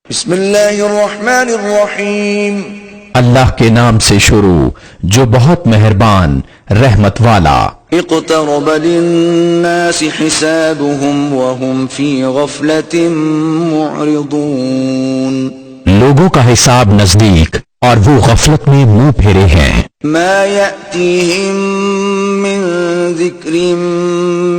بسم اللہ الرحمن الرحیم، اللہ کے نام سے شروع جو بہت مہربان رحمت والا۔ اقترب للناس حسابهم وهم في غفلة معرضون۔ لوگوں کا حساب نزدیک اور وہ غفلت میں منہ پھیرے ہیں۔ ما يأتيهم من ذکر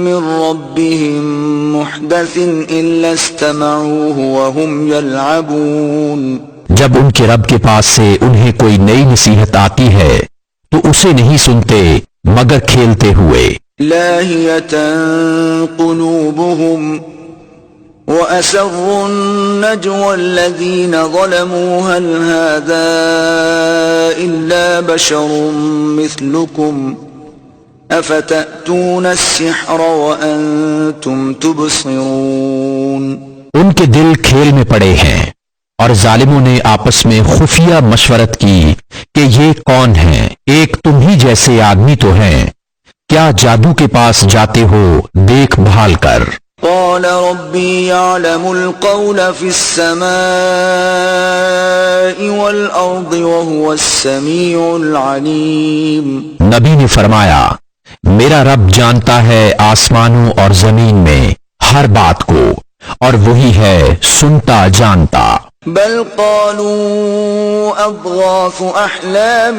من ربهم محدث إلا استمعوه وهم يلعبون۔ جب ان کے رب کے پاس سے انہیں کوئی نئی نصیحت آتی ہے تو اسے نہیں سنتے مگر کھیلتے ہوئے۔ لاهية قلوبهم وأسروا النجوى الذين ظلموا هل هذا إلا بشر مثلكم أفتأتون السحر وأنتم تبصرون۔ ان کے دل کھیل میں پڑے ہیں اور ظالموں نے آپس میں خفیہ مشورت کی کہ یہ کون ہیں؟ ایک تم ہی جیسے آدمی تو ہیں، کیا جادو کے پاس جاتے ہو دیکھ بھال کر؟ قال ربي يعلم القول في السماء والأرض وهو السميع العليم۔ نبی نے فرمایا میرا رب جانتا ہے آسمانوں اور زمین میں ہر بات کو اور وہی ہے سنتا جانتا۔ بل قالوا أضغاث أحلام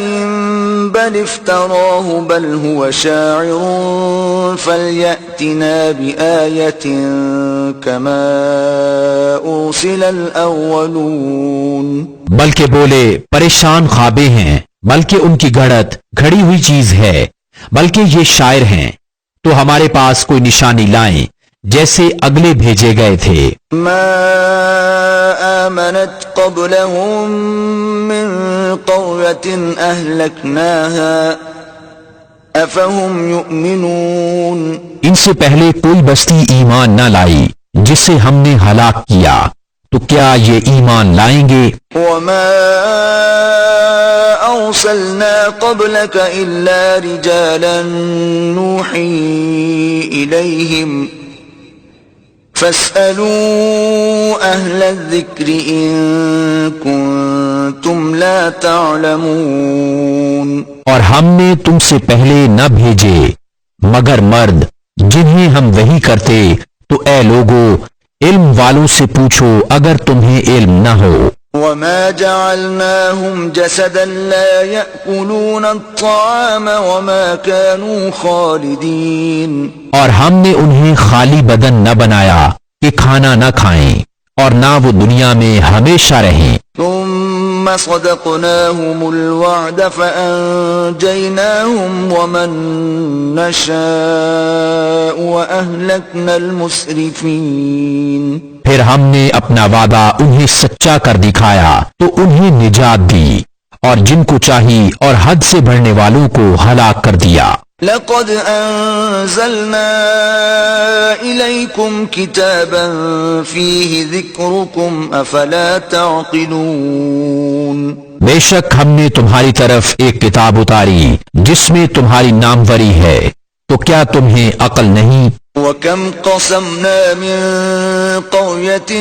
بل افتراه بل هو شاعر فليأتنا بآية كما أرسل الأولون۔ بلکہ بولے پریشان خوابے ہیں، بلکہ ان کی گھڑت گھڑی ہوئی چیز ہے، بلکہ یہ شاعر ہیں، تو ہمارے پاس کوئی نشانی لائیں جیسے اگلے بھیجے گئے تھے۔ ما آمنت قبلهم من قرية أهلكناها أفهم يؤمنون۔ ان سے پہلے کوئی بستی ایمان نہ لائی جسے ہم نے ہلاک کیا، تو کیا یہ ایمان لائیں گے؟ وما أرسلنا قبلك إلا رجالا نوحي إليهم فاسألوا أهل الذكر إن كنتم لا تعلمون۔ اور ہم نے تم سے پہلے نہ بھیجے مگر مرد جنہیں ہم وحی کرتے، تو اے لوگو علم والوں سے پوچھو اگر تمہیں علم نہ ہو۔ وما جعلناهم جسدا لا يأكلون الطعام وما كانوا خالدين۔ اور ہم نے انہیں خالی بدن نہ بنایا کہ کھانا نہ کھائیں اور نہ وہ دنیا میں ہمیشہ رہیں۔ ثم صدقناهم الوعد فأنجيناهم ومن نشاء وأهلكنا المسرفين۔ پھر ہم نے اپنا وعدہ انہیں سچا کر دکھایا تو انہیں نجات دی، اور جن کو چاہی اور حد سے بڑھنے والوں کو ہلاک کر دیا۔ لقد أنزلنا إليكم كتابا فيه ذكركم أفلا تعقلون۔ بے شک ہم نے تمہاری طرف ایک کتاب اتاری جس میں تمہاری ناموری ہے، تو کیا تمہیں عقل نہیں؟ وَكَمْ قَصَمْنَا مِنْ قَرْيَةٍ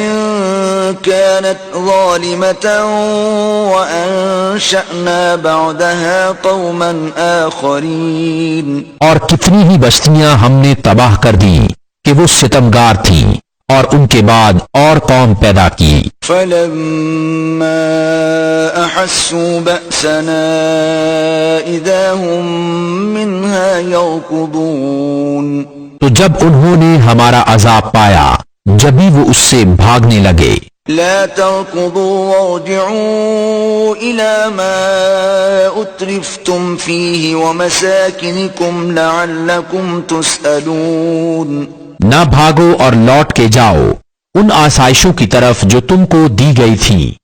كَانَتْ ظَالِمَةً وَأَنشَأْنَا بَعْدَهَا قَوْمًا آخَرِينَ۔ اور کتنی ہی بستیاں ہم نے تباہ کر دیں کہ وہ ستمگار تھیں، اور ان کے بعد اور قوم پیدا کی۔ فَلَمَّا أَحَسُّوا بَأْسَنَا إِذَا هُمْ مِنْهَا يَرْكُضُونَ۔ تو جب انہوں نے ہمارا عذاب پایا جبھی وہ اس سے بھاگنے لگے۔ لا تركضوا وارجعوا إلى ما أترفتم فيه ومساكنكم لعلكم تسألون۔ نہ بھاگو اور لوٹ کے جاؤ ان آسائشوں کی طرف جو تم کو دی گئی تھی،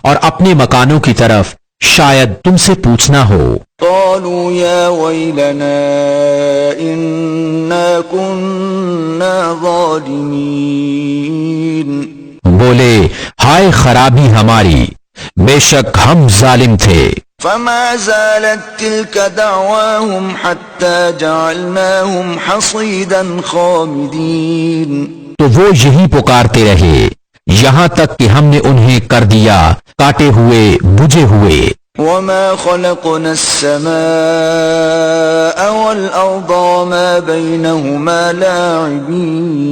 اور اپنے مکانوں کی طرف شاید تم سے پوچھنا ہو۔ قالوا يا ويلنا إنا كنا ظالمين۔ بولے ہائے خرابی ہماری، بے شک ہم ظالم تھے۔ فما زالت تلك دعواهم حتى جعلناهم حصيدا خامدين۔ تو وہ یہی پکارتے رہے یہاں تک کہ ہم نے انہیں کر دیا کاٹے ہوئے بجھے ہوئے. وما خلقنا السماء والأرض وما بينهما لاعبين.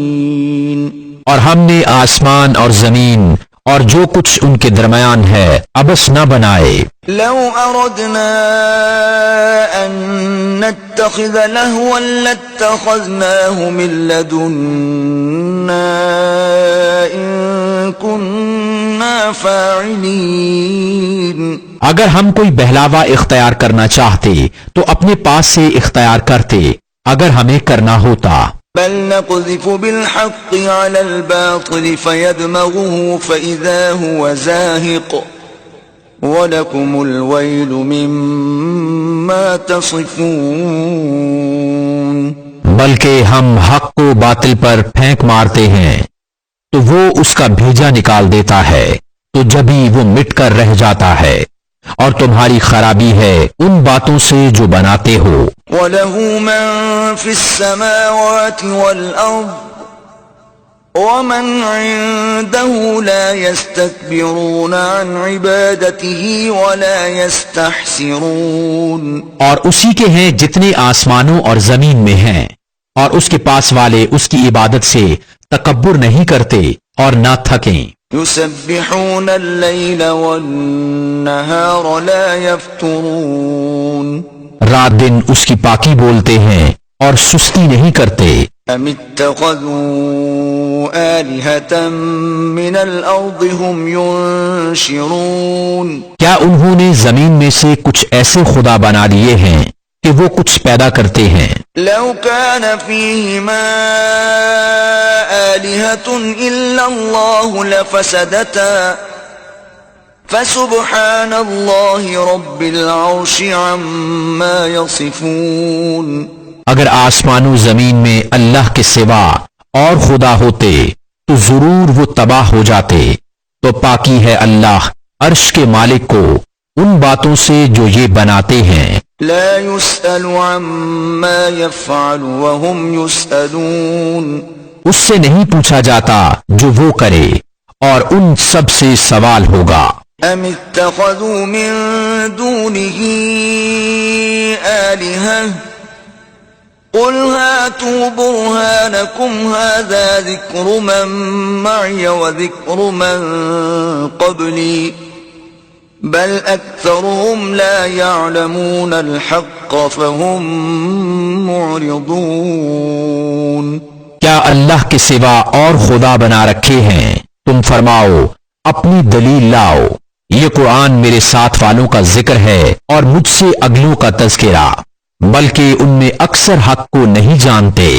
اور ہم نے آسمان اور زمین اور جو کچھ ان کے درمیان ہے ابس نہ بنائے. لو أردنا أن نتخذ لهوا لاتخذناه من لدنا إن كنا فاعلين. اگر ہم کوئی بہلاوا اختیار کرنا چاہتے تو اپنے پاس سے اختیار کرتے اگر ہمیں کرنا ہوتا. بل نقذف بالحق على الباطل فيدمغه فإذا هو زاهق وَلَكُمُ الْوَيْلُ مِمَّا تَصِفُونَ. بلکہ ہم حق کو باطل پر پھینک مارتے ہیں تو وہ اس کا بھیجا نکال دیتا ہے تو جبھی وہ مٹ کر رہ جاتا ہے اور تمہاری خرابی ہے ان باتوں سے جو بناتے ہو. وَلَهُ مَن فِي السَّمَاوَاتِ وَالْأَرْضِ وَمَنْ عِندَهُ لَا يَسْتَكْبِرُونَ عَنْ عِبَادَتِهِ وَلَا يَسْتَحْسِرُونَ. اور اسی کے ہیں جتنے آسمانوں اور زمین میں ہیں اور اس کے پاس والے اس کی عبادت سے تکبر نہیں کرتے اور نہ تھکیں. يُسَبِّحُونَ اللَّيْلَ وَالنَّهَارَ لَا يَفْتُرُونَ. رات دن اس کی پاکی بولتے ہیں اور سستی نہیں کرتے. أَمِ اتَّخَذُوا آلِهَةً مِّنَ الْأَرْضِ هُمْ يُنشِرُونَ. کیا انہوں نے زمین میں سے کچھ ایسے خدا بنا لیے ہیں کہ وہ کچھ پیدا کرتے ہیں. لَوْ كَانَ فِيهِمَا آلِهَةٌ إِلَّا اللَّهُ لَفَسَدَتَا فَسُبْحَانَ اللَّهِ رَبِّ الْعَرْشِ عَمَّا يَصِفُونَ. اگر آسمان و زمین میں اللہ کے سوا اور خدا ہوتے تو ضرور وہ تباہ ہو جاتے. تو پاکی ہے اللہ عرش کے مالک کو ان باتوں سے جو یہ بناتے ہیں. لا يسأل عما يفعل وهم يسألون. اس سے نہیں پوچھا جاتا جو وہ کرے اور ان سب سے سوال ہوگا. ام اتخذوا من دونه آلهة قل هاتوا برهانكم هذا ذكر من معي وذكر من قبلي بل اکثرهم لا يعلمون الحق فهم معرضون. کیا اللہ کے سوا اور خدا بنا رکھے ہیں؟ تم فرماؤ اپنی دلیل لاؤ. یہ قرآن میرے ساتھ والوں کا ذکر ہے اور مجھ سے اگلوں کا تذکرہ، بلکہ ان میں اکثر حق کو نہیں جانتے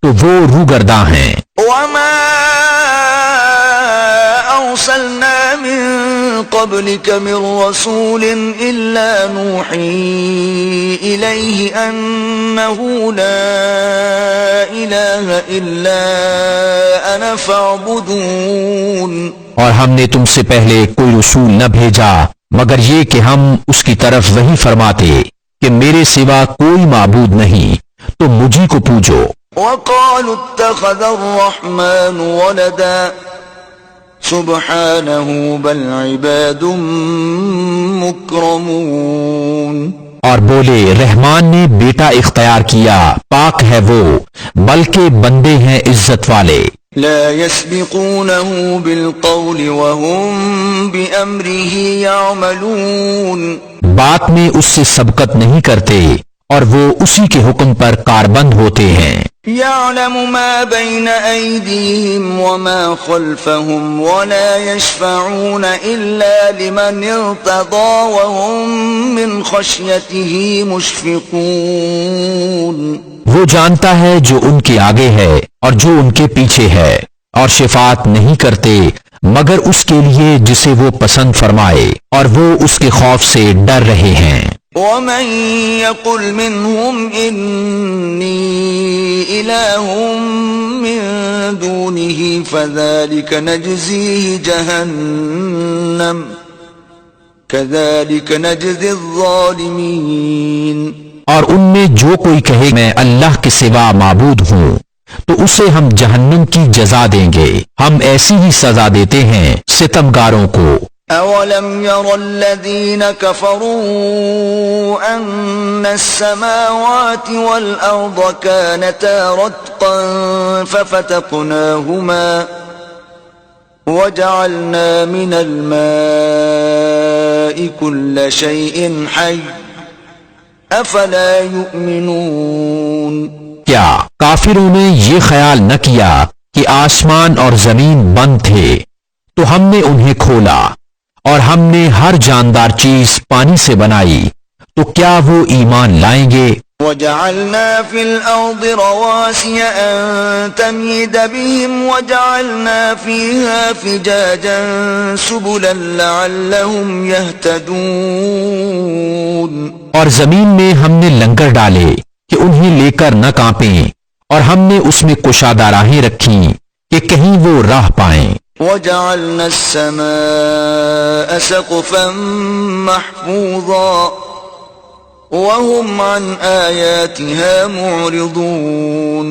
تو وہ روگرداں ہیں. وما ارسلنا من قبلك من رسول الا نوحي اليه انه لا اله الا انا فاعبدون. اور ہم نے تم سے پہلے کوئی رسول نہ بھیجا مگر یہ کہ ہم اس کی طرف وہی فرماتے کہ میرے سوا کوئی معبود نہیں تو مجھی کو پوجو. وقالوا اتخذ الرحمن ولدا سبحانه بل عباد مکرمون. اور بولے رحمان نے بیٹا اختیار کیا، پاک ہے وہ، بلکہ بندے ہیں عزت والے. لا يسبقونه بالقول وهم بأمره يعملون. بات میں اس سے سبقت نہیں کرتے اور وہ اسی کے حکم پر کاربند ہوتے ہیں. يعلم ما بين أيديهم وما خلفهم ولا يشفعون إلا لمن ارتضى وهم من خشيته مشفقون. وہ جانتا ہے جو ان کے آگے ہے اور جو ان کے پیچھے ہے، اور شفاعت نہیں کرتے مگر اس کے لیے جسے وہ پسند فرمائے، اور وہ اس کے خوف سے ڈر رہے ہیں. ومن يقل منهم إني إله من دونه فذلك نجزيه جهنم كذلك نجزي الظالمين. اور ان میں جو کوئی کہے میں اللہ کے سوا معبود ہوں تو اسے ہم جہنم کی جزا دیں گے. ہم ایسی ہی سزا دیتے ہیں ستمگاروں کو. أولم ير الذين كفروا أن السماوات والأرض كانتا رتقا ففتقناهما وجعلنا من الماء كل شيء حي أفلا يؤمنون. کیا کافروں نے یہ خیال نہ کیا کہ آسمان اور زمین بند تھے تو ہم نے انہیں کھولا اور ہم نے ہر جاندار چیز پانی سے بنائی، تو کیا وہ ایمان لائیں گے؟ وجعلنا في الأرض رواسي أن تميد بهم وجعلنا فيها فجاجا سبلا لعلهم يهتدون. اور زمین میں ہم نے لنگر ڈالے کہ انہیں لے کر نہ کانپیں، اور ہم نے اس میں کشادہ راہیں رکھیں کہ کہیں وہ راہ پائیں. وجعلنا السماء سقفا محفوظا وهم عن آياتها معرضون.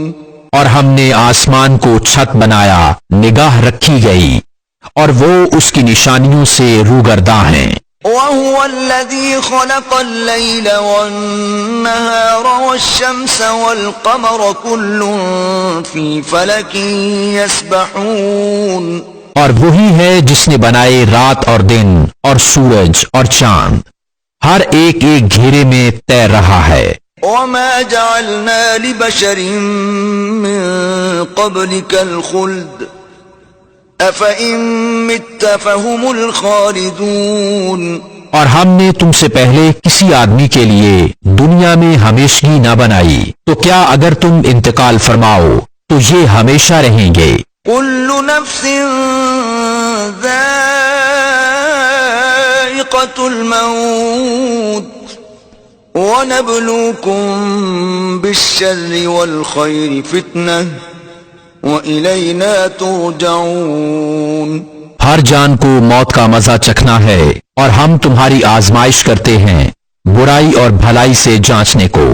اور ہم نے آسمان کو چھت بنایا، نگاہ رکھی گئی، اور وہ اس کی نشانیوں سے روگرداں ہیں. وهو الذي خلق الليل والنهار والشمس والقمر كل في فلك يسبحون. اور وہی ہے جس نے بنائے رات اور دن اور سورج اور چاند، ہر ایک ایک گھیرے میں تیر رہا ہے. وما جعلنا لبشر من قبلك الخلد أفإن مت فهم الخالدون. اور ہم نے تم سے پہلے کسی آدمی کے لیے دنیا میں ہمیشگی نہ بنائی، تو کیا اگر تم انتقال فرماؤ تو یہ ہمیشہ رہیں گے. كل نفس ذائقة الموت وَنَبْلُوكُمْ بِالشَّرِّ وَالْخَيْرِ فِتْنَةً وَإِلَيْنَا تُرْجَعُونَ. ہر جان کو موت کا مزہ چکھنا ہے، اور ہم تمہاری آزمائش کرتے ہیں برائی اور بھلائی سے جانچنے کو،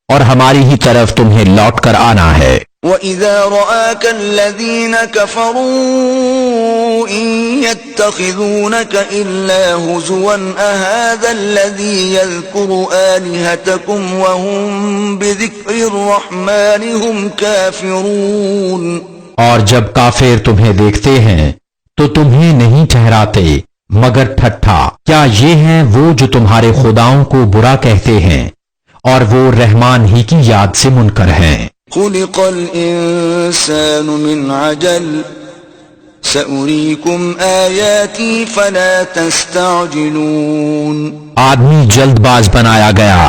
اور ہماری ہی طرف تمہیں لوٹ کر آنا ہے. وَإِذَا رَآكَ الَّذِينَ كَفَرُوا إِن يَتَّخِذُونَكَ إِلَّا هُزُوًا أَهَذَا الَّذِي يَذْكُرُ آلِهَتَكُمْ وَهُمْ بِذِكْرِ الرَّحْمَنِ هُمْ كَافِرُونَ. اور جب کافر تمہیں دیکھتے ہیں تو تمہیں نہیں ٹھہراتے مگر ٹھٹھا. کیا یہ ہیں وہ جو تمہارے خداؤں کو برا کہتے ہیں اور وہ رحمان ہی کی یاد سے منکر ہیں. خلق الإنسان من عجل سأريكم آياتي فلا تستعجلون. آدمی جلد باز بنایا گیا،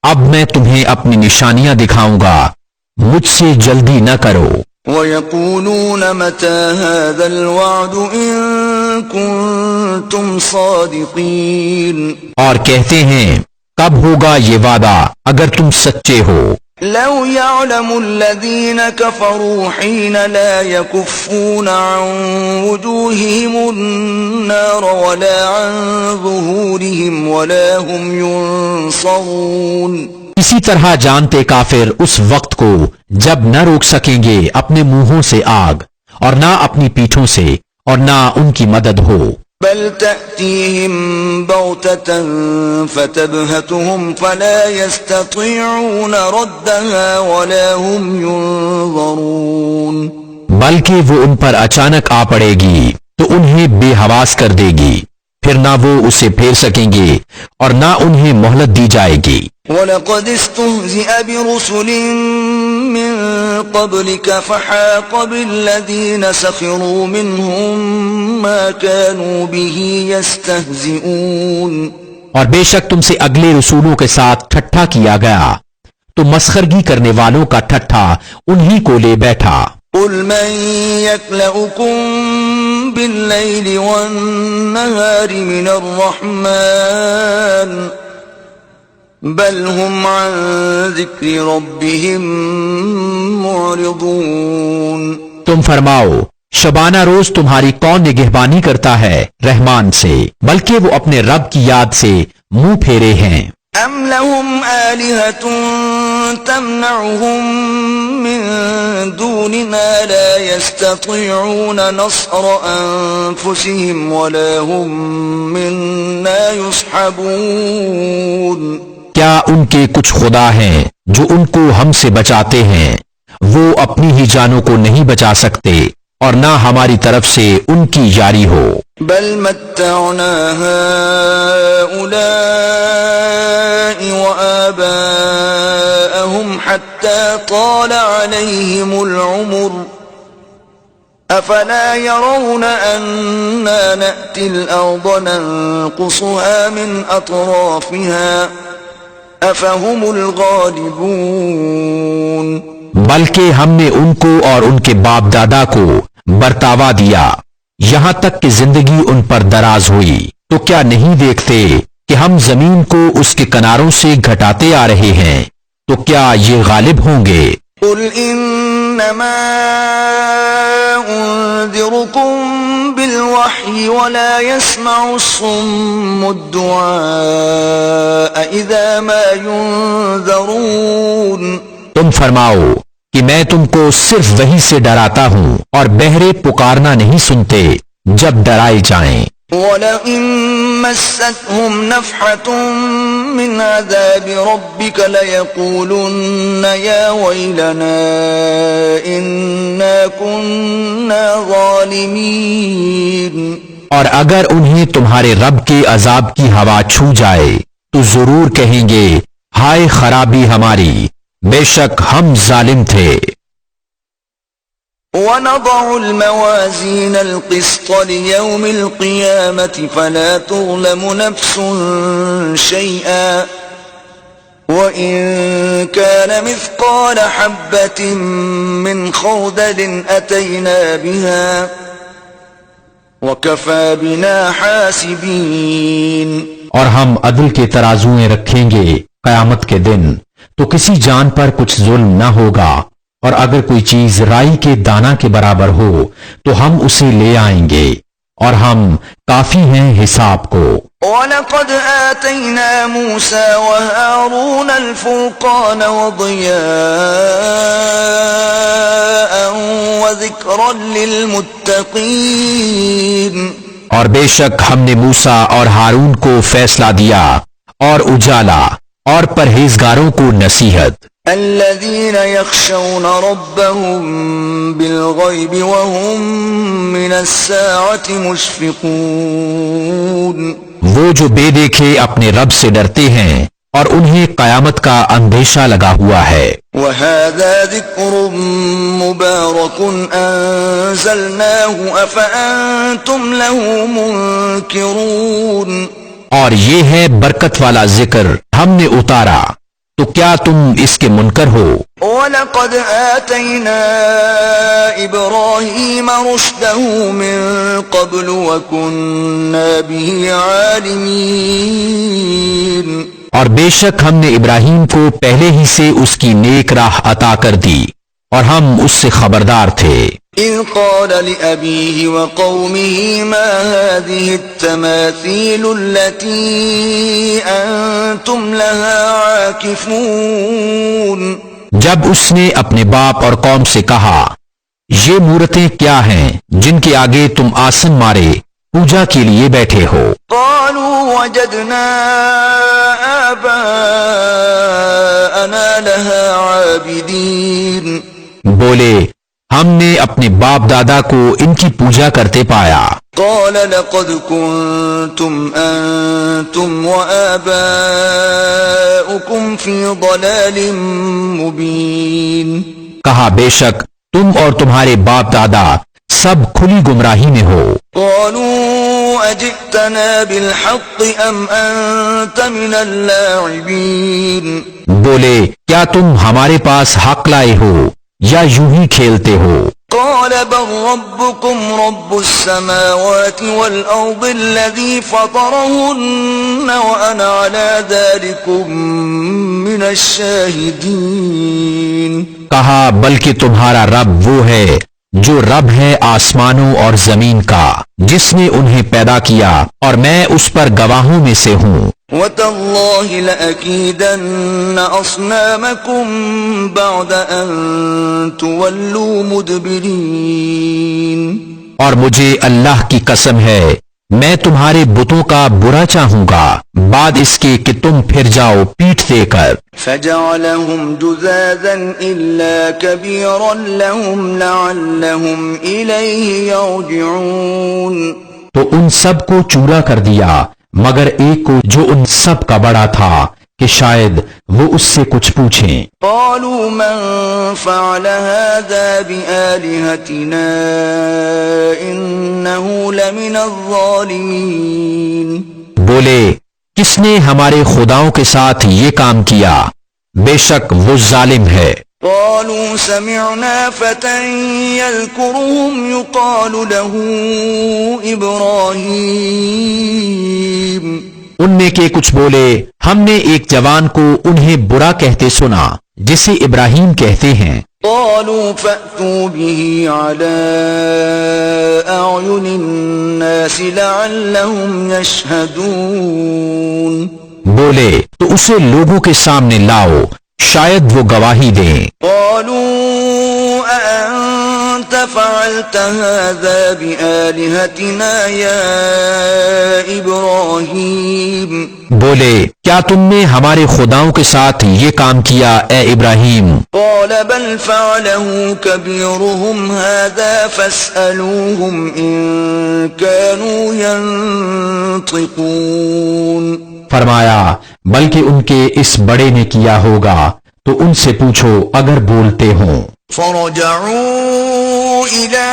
اب میں تمہیں اپنی نشانیاں دکھاؤں گا، مجھ سے جلدی نہ کرو. ويقولون متى هذا الوعد إن كنتم صادقين. اور کہتے ہیں کب ہوگا یہ وعدہ اگر تم سچے ہو. لو يعلم الذين كفروا حين لا يكفون عن وجوههم النار ولا عن ظهورهم ولا هم ينصرون. اسی طرح جانتے کافر اس وقت کو جب نہ روک سکیں گے اپنے منہوں سے آگ، اور نہ اپنی پیٹھوں سے، اور نہ ان کی مدد ہو. بل تأتيهم بغتة فتبهتهم فلا يستطيعون ردها ولا هم ينظرون. بلکہ وہ ان پر اچانک آ پڑے گی تو انہیں بے حواس کر دے گی، پھر نہ وہ اسے پھیر سکیں گے اور نہ انہیں مہلت دی جائے گی. وَلَقَدِ اسْتُهْزِئَ بِرُسُلٍ مِّن قَبْلِكَ فَحَاقَ بِالَّذِينَ سَخِرُوا مِنْهُمْ مَا كَانُوا بِهِ يَسْتَهْزِئُونَ. اور بے شک تم سے اگلے رسولوں کے ساتھ ٹھٹھا کیا گیا تو مسخرگی کرنے والوں کا ٹھٹھا انہی کو لے بیٹھا. قُلْ مَن يَكْلَؤُكُم بِاللَّيْلِ وَالنَّهَارِ مِنَ الرَّحْمَنِ بل هم عن ذکر ربهم معرضون. تم فرماؤ شبانہ روز تمہاری کون نگہبانی کرتا ہے رحمان سے، بلکہ وہ اپنے رب کی یاد سے منہ پھیرے ہیں. ام لهم آلهة تمنعهم من دوننا لا يستطيعون نصر أنفسهم ولا هم منا يصحبون. کیا ان کے کچھ خدا ہیں جو ان کو ہم سے بچاتے ہیں؟ وہ اپنی ہی جانوں کو نہیں بچا سکتے اور نہ ہماری طرف سے ان کی یاری ہو. بل متعنا هؤلاء وآباءهم حتى طال عليهم العمر أفلا يرون أنا نأتي الأرض ننقصها من أطرافها أفهم الغالبون. بلکہ ہم نے ان کو اور ان کے باپ دادا کو برتاوا دیا یہاں تک کہ زندگی ان پر دراز ہوئی، تو کیا نہیں دیکھتے کہ ہم زمین کو اس کے کناروں سے گھٹاتے آ رہے ہیں؟ تو کیا یہ غالب ہوں گے؟ قل انما انذركم بالوحی ولا يسمع الصم الدعاء اذا ما ينذرون. تم فرماؤ کہ میں تم کو صرف وہی سے ڈراتا ہوں اور بہرے پکارنا نہیں سنتے جب ڈرائے جائیں. وَلَئِن مَسَّتْهُمْ نَفْحَةٌ مِّنْ عَذَابِ رَبِّكَ لَيَقُولُنَّ يَا وَيْلَنَا إِنَّا كُنَّا ظَالِمِينَ. اور اگر انہیں تمہارے رب کے عذاب کی ہوا چھو جائے تو ضرور کہیں گے ہائے خرابی ہماری، بے شک ہم ظالم تھے. وَنَضَعُ الْمَوَازِينَ الْقِسْطَ لِيَوْمِ الْقِيَامَةِ فَلَا تُظْلَمُ نَفْسٌ شَيْئًا وَإِن كَانَ مِثْقَالَ حَبَّةٍ مِّنْ خَرْدَلٍ أَتَيْنَا بِهَا وَكَفَى بِنَا حَاسِبِينَ. اور ہم عدل کے ترازویں رکھیں گے قیامت کے دن، تو کسی جان پر کچھ ظلم نہ ہوگا، اور اگر کوئی چیز رائی کے دانہ کے برابر ہو تو ہم اسے لے آئیں گے، اور ہم کافی ہیں حساب کو. وَلَقَدْ آتَيْنَا مُوسَى وَهَارُونَ الْفُرْقَانَ وَضِيَاءً وَذِكْرًا لِّلْمُتَّقِينَ. اور بے شک ہم نے موسیٰ اور ہارون کو فیصلہ دیا اور اجالا اور پرہیزگاروں کو نصیحت. الذين يخشون ربهم بالغيب وهم من الساعة مشفقون. وہ جو بے دیکھے اپنے رب سے ڈرتے ہیں اور انہیں قیامت کا اندیشہ لگا ہوا ہے. وهذا ذكر مبارك أنزلناه أفأنتم له منكرون. اور یہ ہے برکت والا ذکر ہم نے اتارا، تو کیا تم اس کے منکر ہو؟ وَلَقَدْ آتَيْنَا إِبْرَاهِيمَ رُشْدَهُ مِن قَبْلُ وَكُنَّا بِهِ عَالِمِينَ. اور بے شک ہم نے ابراہیم کو پہلے ہی سے اس کی نیک راہ عطا کر دی اور ہم اس سے خبردار تھے. إِذْ قَالَ لِأَبِيهِ وَقَوْمِهِ مَا هَذِهِ التَّمَاثِيلُ الَّتِي أَنْتُمْ لَهَا عَاكِفُونَ. جب اس نے اپنے باپ اور قوم سے کہا یہ مورتیں کیا ہیں جن کے آگے تم آسن مارے پوجا کے لیے بیٹھے ہو؟ قَالُوا وَجَدْنَا آبَاءَنَا لَهَا عَابِدِينَ. بولے ہم نے اپنے باپ دادا کو ان کی پوجا کرتے پایا. قال لقد كنتم أنتم وآباؤكم في ضلال مبين. کہا بے شک تم اور تمہارے باپ دادا سب کھلی گمراہی میں ہو. قالوا أجئتنا بالحق أم أنت من اللاعبين. بولے کیا تم ہمارے پاس حق لائے ہو یا یوں ہی کھیلتے ہو؟ قال بل ربكم رب السماوات والأرض الذي فطرهن وأنا على ذلكم من الشاهدين. کہا بلکہ تمہارا رب وہ ہے جو رب ہے آسمانوں اور زمین کا، جس نے انہیں پیدا کیا، اور میں اس پر گواہوں میں سے ہوں۔ وَتَاللَّهِ لَأَكِيدَنَّ أَصْنَامَكُمْ بَعْدَ أَن تُوَلُّوا مُدْبِرِينَ، اور مجھے اللہ کی قسم ہے میں تمہارے بتوں کا برا چاہوں گا بعد اس کے کہ تم پھر جاؤ پیٹھ دے کر۔ فَجَعَلَهُمْ جُذَاذًا إِلَّا كَبِيرًا لَهُمْ لَعَلَّهُمْ إِلَيْهِ يَرْجِعُونَ، تو ان سب کو چورا کر دیا مگر ایک کو جو ان سب کا بڑا تھا کہ شاید وہ اس سے کچھ پوچھیں۔ قالوا من فعل هذا بآلهتنا إنه لمن الظالمين، بولے کس نے ہمارے خداؤں کے ساتھ یہ کام کیا، بے شک وہ ظالم ہے۔ قالوا سمعنا فتى يذكرهم يقال له إبراهيم، ان میں کے کچھ بولے ہم نے ایک جوان کو انہیں برا کہتے سنا جسے ابراہیم کہتے ہیں۔ قالوا فأتوا به على أعين الناس لعلهم يشهدون، بولے تو اسے لوگوں کے سامنے لاؤ شاید وہ گواہی دیں۔ قالوا أأنت فعلت هذا بآلهتنا يا إبراهيم، بولے کیا تم نے ہمارے خداؤں کے ساتھ یہ کام کیا اے ابراہیم؟ قال بل فعله كبيرهم هذا فاسألوهم إن كانوا ينطقون، فرمایا بلکہ ان کے اس بڑے نے کیا ہوگا تو ان سے پوچھو اگر بولتے ہوں۔ فرجعوا إلى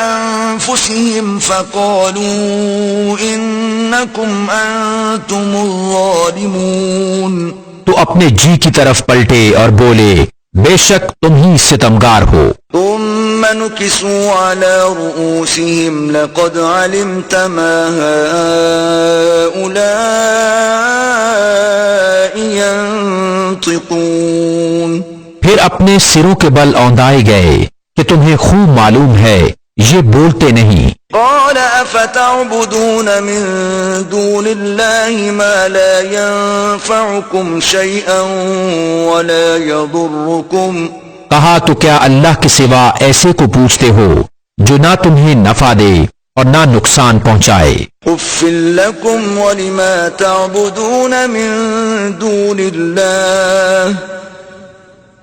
أنفسهم فقالوا إنكم أنتم الظالمون، تو اپنے جی کی طرف پلٹے اور بولے بے شک تم ہی ستمگار ہو۔ ثم نكسوا على رؤوسهم لقد علمت ما هؤلاء ينطقون، پھر اپنے سروں کے بل اوندائے گئے کہ تمہیں خوب معلوم ہے یہ بولتے نہیں۔ قال أفتعبدون من دون الله ما لا ينفعكم شيئا ولا يضركم، کہا تو کیا اللہ کے سوا ایسے کو پوچھتے ہو جو نہ تمہیں نفع دے اور نہ نقصان پہنچائے۔ اف لكم ولما تعبدون من دون الله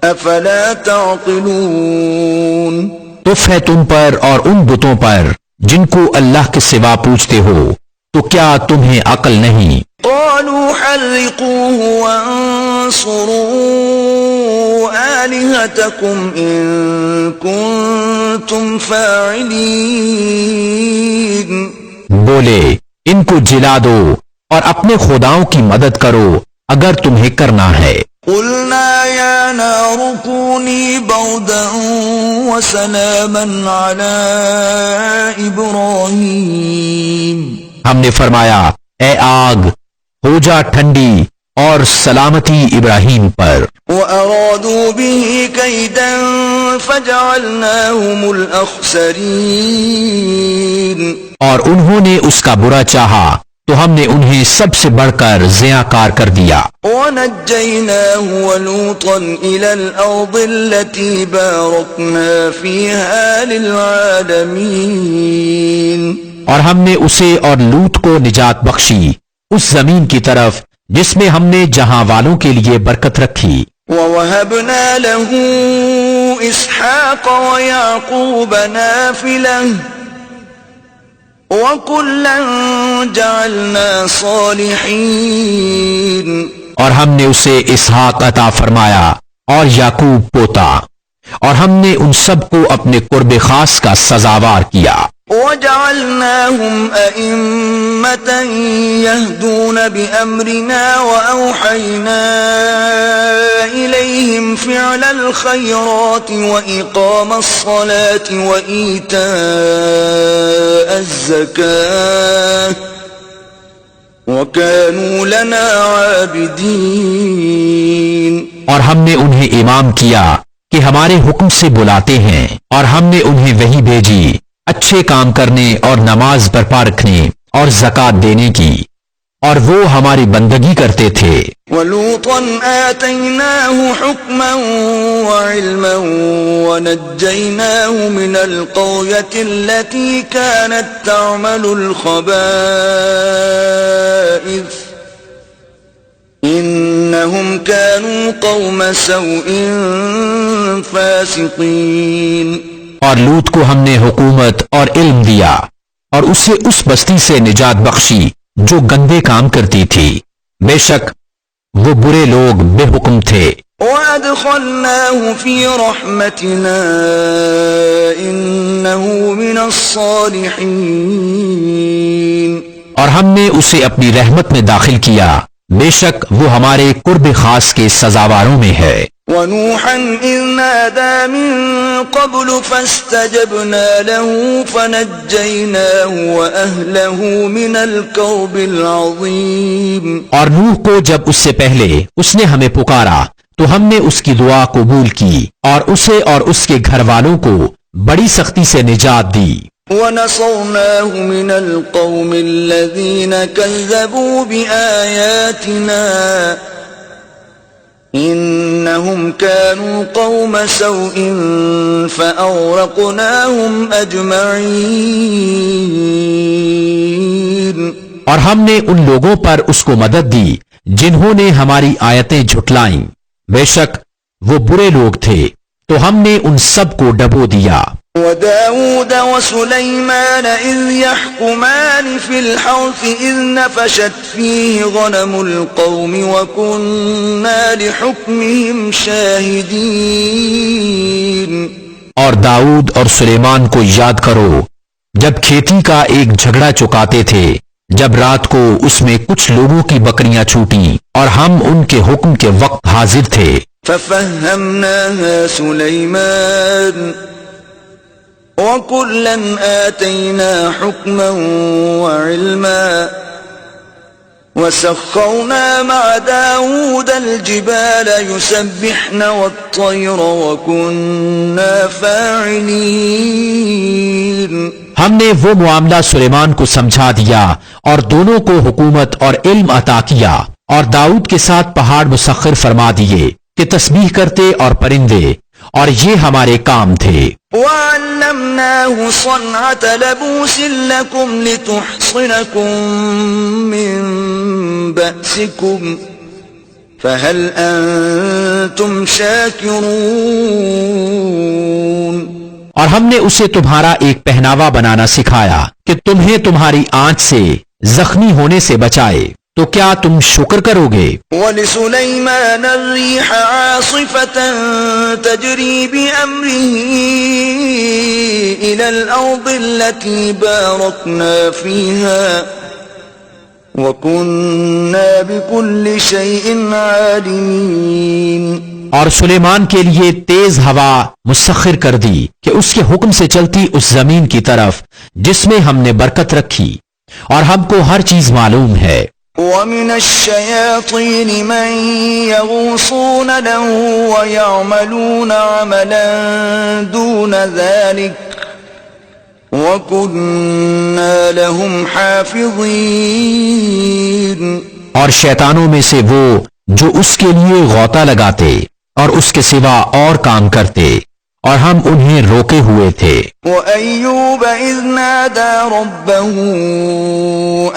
افلا تعقلون، تف ہے تم پر اور ان بتوں پر جن کو اللہ کے سوا پوچھتے ہو، تو کیا تمہیں عقل نہیں؟ قالوا حرقوه وانصروا آلهتكم إن كنتم فاعلين، بولے ان کو جلا دو اور اپنے خداؤں کی مدد کرو اگر تمہیں کرنا ہے۔ قلنا يا نار كوني بردا وسلاما على إبراهيم، ہم نے فرمایا اے آگ ہو جا ٹھنڈی اور سلامتی ابراہیم پر۔ وأرادوا به كيدا فجعلناهم الأخسرين، اور انہوں نے اس کا برا چاہا تو ہم نے انہیں سب سے بڑھ کر ضیاء کر دیا۔ ونجيناه ولوطا إلى الأرض التي باركنا فيها للعالمين، اور ہم نے اسے اور لوط کو نجات بخشی اس زمین کی طرف جس میں ہم نے جہاں والوں کے لیے برکت رکھی۔ ووهبنا له إسحاق ويعقوب نافلة وكلا جعلنا صالحين، اور ہم نے اسے اسحاق عطا فرمایا اور یعقوب پوتا، اور ہم نے ان سب کو اپنے قرب خاص کا سزاوار کیا۔ وجعلناهم أئمة يهدون بأمرنا وأوحينا إليهم فعل الخيرات وإقام الصلاة وإيتاء الزكاة وكانوا لنا عابدين، اور ہم نے انہیں امام کیا کہ ہمارے حکم سے بلاتے ہیں، اور ہم نے انہیں وحی بھیجی اچھے کام کرنے اور نماز برپا رکھنے اور زکوٰۃ دینے کی، اور وہ ہماری بندگی کرتے تھے۔ وَلُوطًا آتَيْنَاهُ حُكْمًا وَعِلْمًا وَنَجَّيْنَاهُ مِنَ الْقَرْيَةِ الَّتِي كَانَتْ تَعْمَلُ الْخَبَائِثَ إِنَّهُمْ كَانُوا قَوْمَ سَوْءٍ فَاسِقِينَ۔ اور لوط کو ہم نے حکومت اور علم دیا اور اسے اس بستی سے نجات بخشی جو گندے کام کرتی تھی، بے شک وہ برے لوگ بے حکم تھے۔ وَأَدْخَلْنَاهُ فِي رَحْمَتِنَا إِنَّهُ مِنَ الصَّالِحِينَ۔ اور ہم نے اسے اپنی رحمت میں داخل کیا، بے شک وہ ہمارے قرب خاص کے سزاواروں میں ہے۔ وَنُوحًا إِذْ نَادَى مِن قَبْلُ فَاسْتَجَبْنَا لَهُ فَنَجَّيْنَاهُ وَأَهْلَهُ مِنَ الْكَرْبِ الْعَظِيمِ۔ اور نوح کو جب اس سے پہلے اس نے ہمیں پکارا تو ہم نے اس کی دعا قبول کی اور اسے اور اس کے گھر والوں کو بڑی سختی سے نجات دی۔ وَنَصَرْنَاهُ مِنَ الْقَوْمِ الَّذِينَ كَذَّبُوا بِآيَاتِنَا إِنَّهُمْ كَانُوا قَوْمَ سَوْءٍ فَأَغْرَقْنَاهُمْ أَجْمَعِينَ۔ اور ہم نے ان لوگوں پر اس کو مدد دی جنہوں نے ہماری آیتیں جھٹلائیں، بے شک وہ برے لوگ تھے تو ہم نے ان سب کو ڈبو دیا۔ وَدَاوُودَ وَسُلَيْمَانَ إِذْ يَحْكُمَانِ فِي الْحَرْثِ إِذْ نَفَشَتْ فِيهِ غَنَمُ الْقَوْمِ وَكُنَّا لِحُكْمِهِمْ شَاهِدِينَ۔ اور داؤد اور سلیمان کو یاد کرو جب کھیتی کا ایک جھگڑا چکاتے تھے، جب رات کو اس میں کچھ لوگوں کی بکریاں چھوٹیں اور ہم ان کے حکم کے وقت حاضر تھے۔ فَفَهَّمْنَاهَا سُلَيْمَانَ وَكُلًّا آتَيْنَا حُكْمًا وَعِلْمًا وَسَخَّرْنَا مَعَ دَاوُودَ الْجِبَالَ يُسَبِّحْنَ وَالطَّيْرَ وَكُنَّا فَاعِلِينَ۔ ہم نے وہ معاملہ سلیمان کو سمجھا دیا اور دونوں کو حکومت اور علم عطا کیا، اور داؤد کے ساتھ پہاڑ مسخر فرما دیے کہ تسبیح کرتے اور پرندے، اور یہ ہمارے کام تھے۔ وَعَلَّمْنَاهُ صَنْعَةَ لَبُوسٍ لَكُمْ لِتُحْصِنَكُمْ مِنْ بَأْسِكُمْ فَهَلْ أَنْتُمْ شَاكِرُونَ۔ اور ہم نے اسے تمہارا ایک پہناوا بنانا سکھایا کہ تمہیں تمہاری آنچ سے زخمی ہونے سے بچائے، تو کیا تم شکر کرو گے؟ وَلِسُلَيْمَانَ الرِّيحَ عَاصِفَةً تَجْرِي بِأَمْرِهِ إِلَى الْأَرْضِ الَّتِي بَارَكْنَا فِيهَا وَكُنَّا بِكُلِّ شَيْءٍ عَالِمِينَ۔ اور سلیمان کے لیے تیز ہوا مسخر کر دی کہ اس کے حکم سے چلتی اس زمین کی طرف جس میں ہم نے برکت رکھی، اور ہم کو ہر چیز معلوم ہے۔ وَمِنَ الشَّيَاطِينِ مَن يَغُوصُونَ لَهُ وَيَعْمَلُونَ عَمَلًا دُونَ ذَلِكَ وَكُنَّا لَهُمْ حَافِظِينَ۔ اور شیطانوں میں سے وہ جو اس کے لیے غوطہ لگاتے اور اس کے سوا اور کام کرتے، اور ہم انہیں روکے ہوئے تھے۔ وَأَيُّوبَ إِذْ نَادَى رَبَّهُ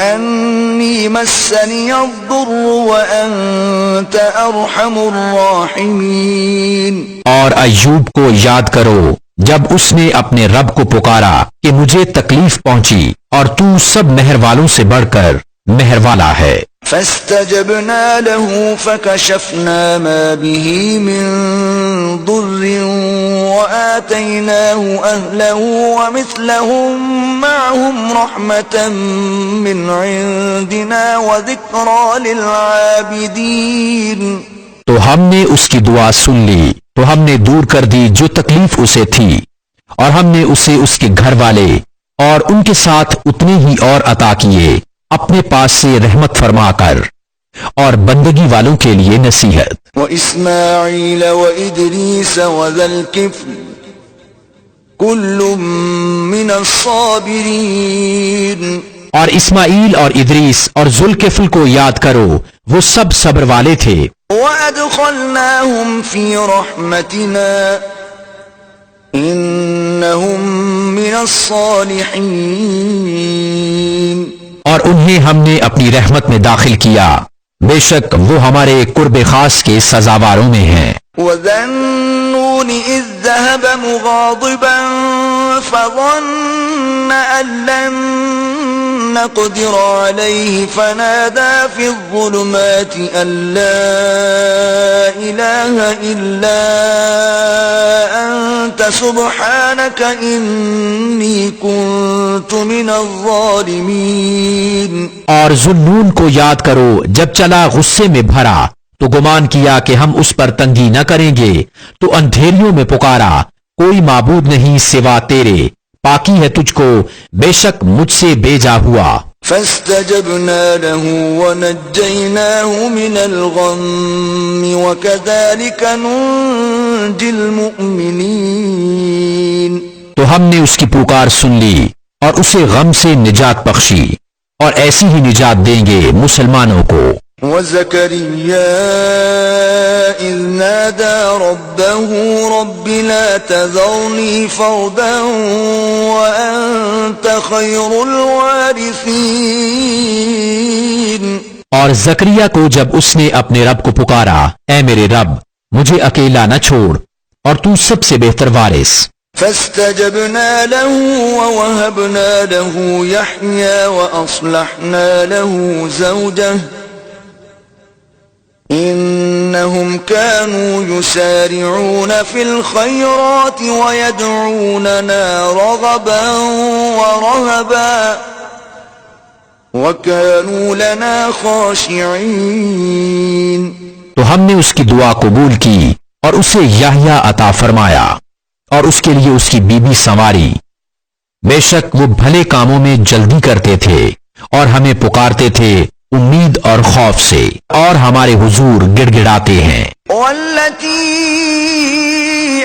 أَنِّي مَسَّنِيَ الضُّرُّ وَأَنْتَ أَرْحَمُ الرَّاحِمِينَ۔ اور ایوب کو یاد کرو جب اس نے اپنے رب کو پکارا کہ مجھے تکلیف پہنچی، اور تو سب مہر والوں سے بڑھ کر مہر والا ہے۔ فَاسْتَجَبْنَا لَهُ فَكَشَفْنَا مَا بِهِ مِنْ ضُرٍّ وَآتَيْنَاهُ أَهْلَهُ وَمِثْلَهُمْ مَعَهُمْ رَحْمَةً مِّنْ عِنْدِنَا وَذِكْرَى لِلْعَابِدِينَ۔ تو ہم نے اس کی دعا سن لی تو ہم نے دور کر دی جو تکلیف اسے تھی، اور ہم نے اسے اس کے گھر والے اور ان کے ساتھ اتنے ہی اور عطا کیے اپنے پاس سے رحمت فرما کر، اور بندگی والوں کے لیے نصیحت۔ وإسماعيل وإدريس وذا الكفل كل من الصابرين، اور اسماعیل اور ادریس اور ذوالکفل کو یاد کرو، وہ سب صبر والے تھے۔ وأدخلناهم في رحمتنا إنهم من الصالحين، اور انہیں ہم نے اپنی رحمت میں داخل کیا، بے شک وہ ہمارے قرب خاص کے سزاواروں میں ہیں۔ وذا النون إذ ذهب مغاضبا فظن أن لن نقدر عليه فنادى في الظلمات أن لا إله إلا أنت سبحانك إني كنت من الظالمين۔ اور ذوالنون کو یاد کرو جب چلا غصے میں بھرا تو گمان کیا کہ ہم اس پر تنگی نہ کریں گے، تو اندھیریوں میں پکارا کوئی معبود نہیں سوا تیرے، پاکی ہے تجھ کو، بے شک مجھ سے بھیجا ہوا۔ فاستجبنا له ونجيناه من الغم وكذلك ننجي المؤمنين، تو ہم نے اس کی پکار سن لی اور اسے غم سے نجات بخشی، اور ایسی ہی نجات دیں گے مسلمانوں کو۔ وزكريا إذ نادى ربه رب لا تذرني فردا وأنت خير الوارثين، اور زکریا کو جب اس نے اپنے رب کو پکارا، اے میرے رب مجھے اکیلا نہ چھوڑ اور تو سب سے بہتر وارث۔ فاستجبنا له ووهبنا له يحيى وأصلحنا له زوجه إنهم كانوا يسارعون في الخيرات ويدعوننا رغبا ورهبا وكانوا لنا خاشعين۔ تو ہم نے اس کی دعا قبول کی اور اسے یحییٰ عطا فرمایا اور اس کے لیے اس کی بیوی سنواری، بے شک وہ بھلے کاموں میں جلدی کرتے تھے اور ہمیں پکارتے تھے امید اور خوف سے، اور ہمارے حضور گڑ گڑاتے ہیں۔ والتي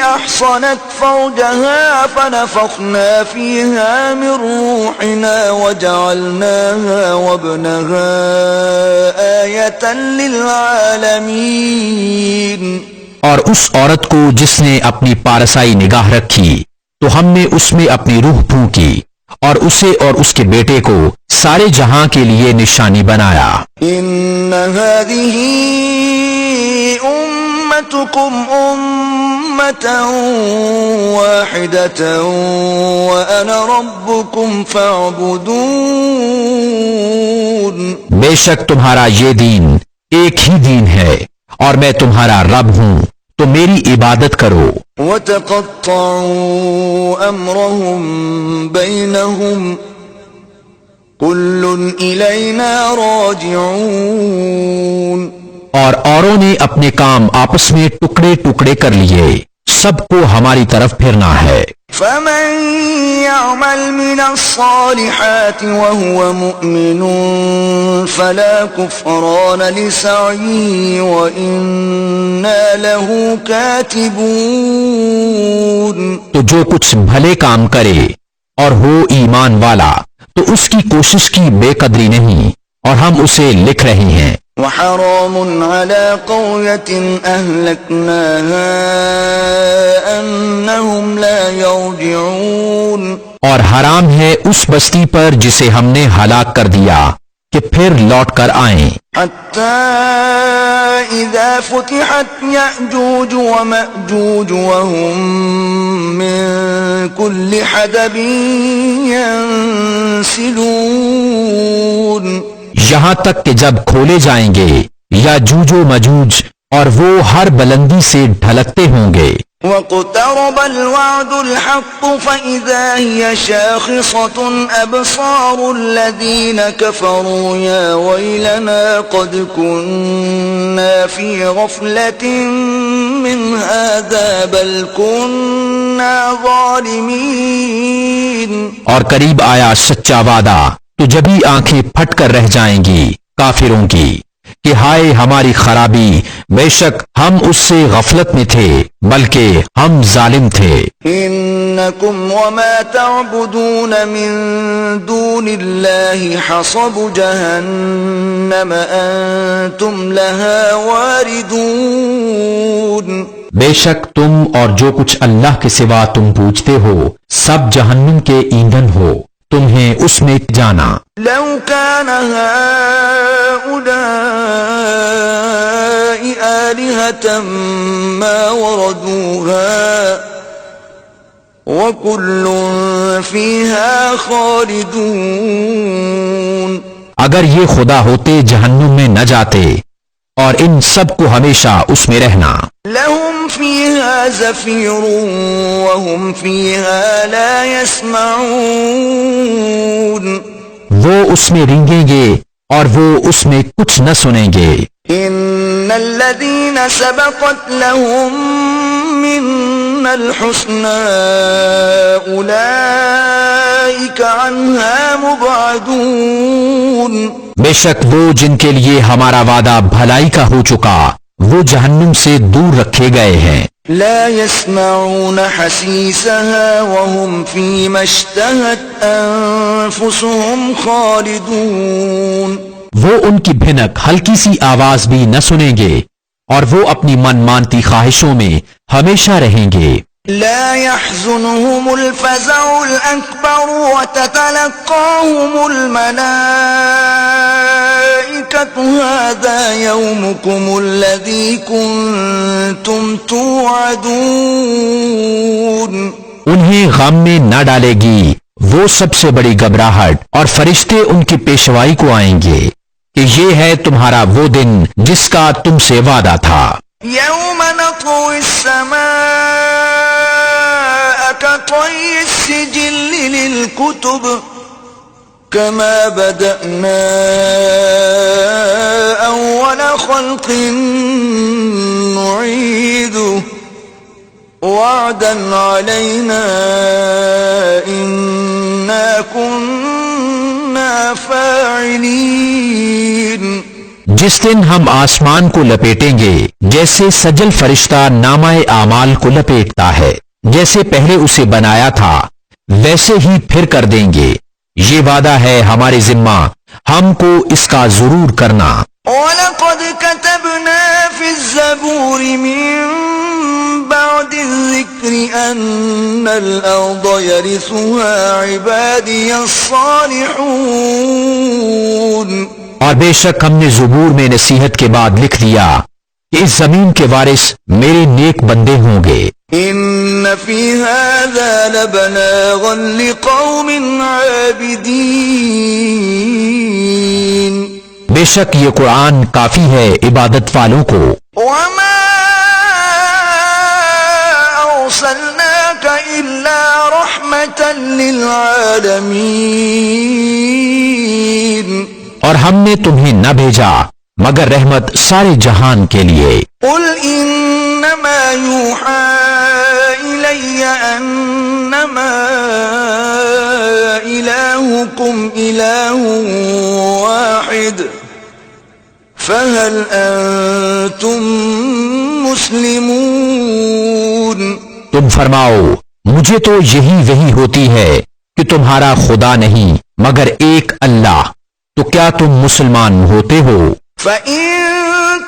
أحصنت فرجها فنفخنا فيها من روحنا وجعلناها وابنها آية للعالمين، اور اس عورت کو جس نے اپنی پارسائی نگاہ رکھی تو ہم نے اس میں اپنی روح پھونکی اور اسے اور اس کے بیٹے کو سارے جہاں کے لیے نشانی بنایا۔ ان هذه امتكم امة واحدة وانا ربكم فاعبدون، بے شک تمہارا یہ دین ایک ہی دین ہے اور میں تمہارا رب ہوں، تو میری عبادت کرو۔ وتقطعوا امرهم بينهم كل إلينا راجعون، اور اوروں نے اپنے کام آپس میں ٹکڑے ٹکڑے کر لیے، سب کو ہماری طرف پھرنا ہے۔ فمن يعمل من الصالحات وهو مؤمن فلا كفران لسعيه وإنا له كاتبون، تو جو کچھ بھلے کام کرے اور ہو ایمان والا تو اس کی کوشش کی بے قدری نہیں، اور ہم اسے لکھ رہے ہیں۔ وحرام على قرية أهلكناها أنهم لا يرجعون، اور حرام ہے اس بستی پر جسے ہم نے ہلاک کر دیا کہ پھر لوٹ کر آئیں۔ حتى إذا فتحت يأجوج ومأجوج وهم من كل حدب ينسلون، یہاں تک کہ جب کھولے جائیں گے یا جوج و مجوج اور وہ ہر بلندی سے ڈھلکتے ہوں گے۔ واقترب الوعد الحق فإذا هي شاخصة أبصار الذين كفروا يا ويلنا قد كنا في غفلة من هذا بل كنا ظالمين، اور قریب آیا سچا وعدہ تو جبھی آنکھیں پھٹ کر رہ جائیں گی کافروں کی کہ ہائے ہماری خرابی، بے شک ہم اس سے غفلت میں تھے بلکہ ہم ظالم تھے۔ إنكم وما تعبدون من دون الله حصب جهنم أنتم لها واردون۔ بے شک تم اور جو کچھ اللہ کے سوا تم پوجتے ہو سب جہنم کے ایندھن ہو، تمہیں اس میں جانا۔ لو كان هؤلاء آلهة ما وردوها وكل فيها خالدون۔ اگر یہ خدا ہوتے جہنم میں نہ جاتے اور ان سب کو ہمیشہ اس میں رہنا۔ لهم فيها زفير وهم فيها لا يسمعون۔ وہ اس میں رینگیں گے اور وہ اس میں کچھ نہ سنیں گے۔ ان الذين سبقت لهم منا الحسنى اولئك عنها مبعدون۔ بے شک وہ جن کے لیے ہمارا وعدہ بھلائی کا ہو چکا وہ جہنم سے دور رکھے گئے ہیں۔ لا يسمعون حسيسها وهم فيما اشتهت انفسهم خالدون۔ وہ ان کی بھنک ہلکی سی آواز بھی نہ سنیں گے اور وہ اپنی من مانتی خواہشوں میں ہمیشہ رہیں گے۔ لا يحزنهم الفزع الأكبر وتتلقاهم الملائكة هذا يومكم الذي كنتم توعدون۔ انہیں غم میں نہ ڈالے گی وہ سب سے بڑی گھبراہٹ اور فرشتے ان کی پیشوائی کو آئیں گے کہ یہ ہے تمہارا وہ دن جس کا تم سے وعدہ تھا۔ يوم نطوي السماء كطي السجل للكتب كما بدأنا أول خلق نعيده وعدا علينا إنا كنا فاعلين۔ جس دن ہم آسمان کو لپیٹیں گے جیسے سجل فرشتہ نامہ اعمال کو لپیٹتا ہے، جیسے پہلے اسے بنایا تھا ویسے ہی پھر کر دیں گے، یہ وعدہ ہے ہمارے ذمہ، ہم کو اس کا ضرور کرنا۔ وَلَقَدْ كَتَبْنَا فِي الزَّبُورِ مِن بَعْدِ الذِّكْرِ أَنَّ الْأَرْضَ يَرِثُهَا عِبَادِيَ الصَّالِحُونَ۔ اور بے شک ہم نے زبور میں نصیحت کے بعد لکھ دیا کہ اس زمین کے وارث میرے نیک بندے ہوں گے۔ إِنَّ فِي هَذَا لَبَلَاغًا لِقَوْمٍ عَابِدِينَ۔ بے شک یہ قرآن کافی ہے عبادت والوں کو۔ وَمَا أَرْسَلْنَاكَ إِلَّا رَحْمَةً لِلْعَالَمِينَ۔ اور ہم نے تمہیں نہ بھیجا مگر رحمت سارے جہان کے لیے۔ قُلْ إِنَّمَا يُوحَى إِلَيَّ أَنَّمَا إِلَٰهُكُمْ إِلَٰهٌ وَاحِدٌ فَهَلْ أَنتُم مُّسْلِمُونَ۔ تم فرماؤ مجھے تو یہی وحی ہوتی ہے کہ تمہارا خدا نہیں مگر ایک اللہ، تو کیا تم مسلمان ہوتے ہو؟ فَإِن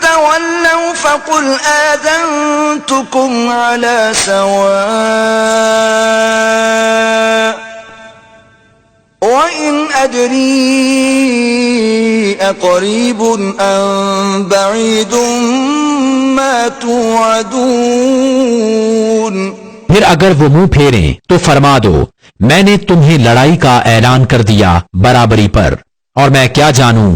تَوَلَّوْا فَقُلْ آذَنتُكُمْ عَلَىٰ سَوَاءٍ وَإِنْ أَدْرِي أَقَرِيبٌ أَمْ بَعِيدٌ مَا تُوعَدُونَ۔ پھر اگر وہ منہ پھیریں تو فرما دو میں نے تمہیں لڑائی کا اعلان کر دیا برابری پر، اور میں کیا جانوں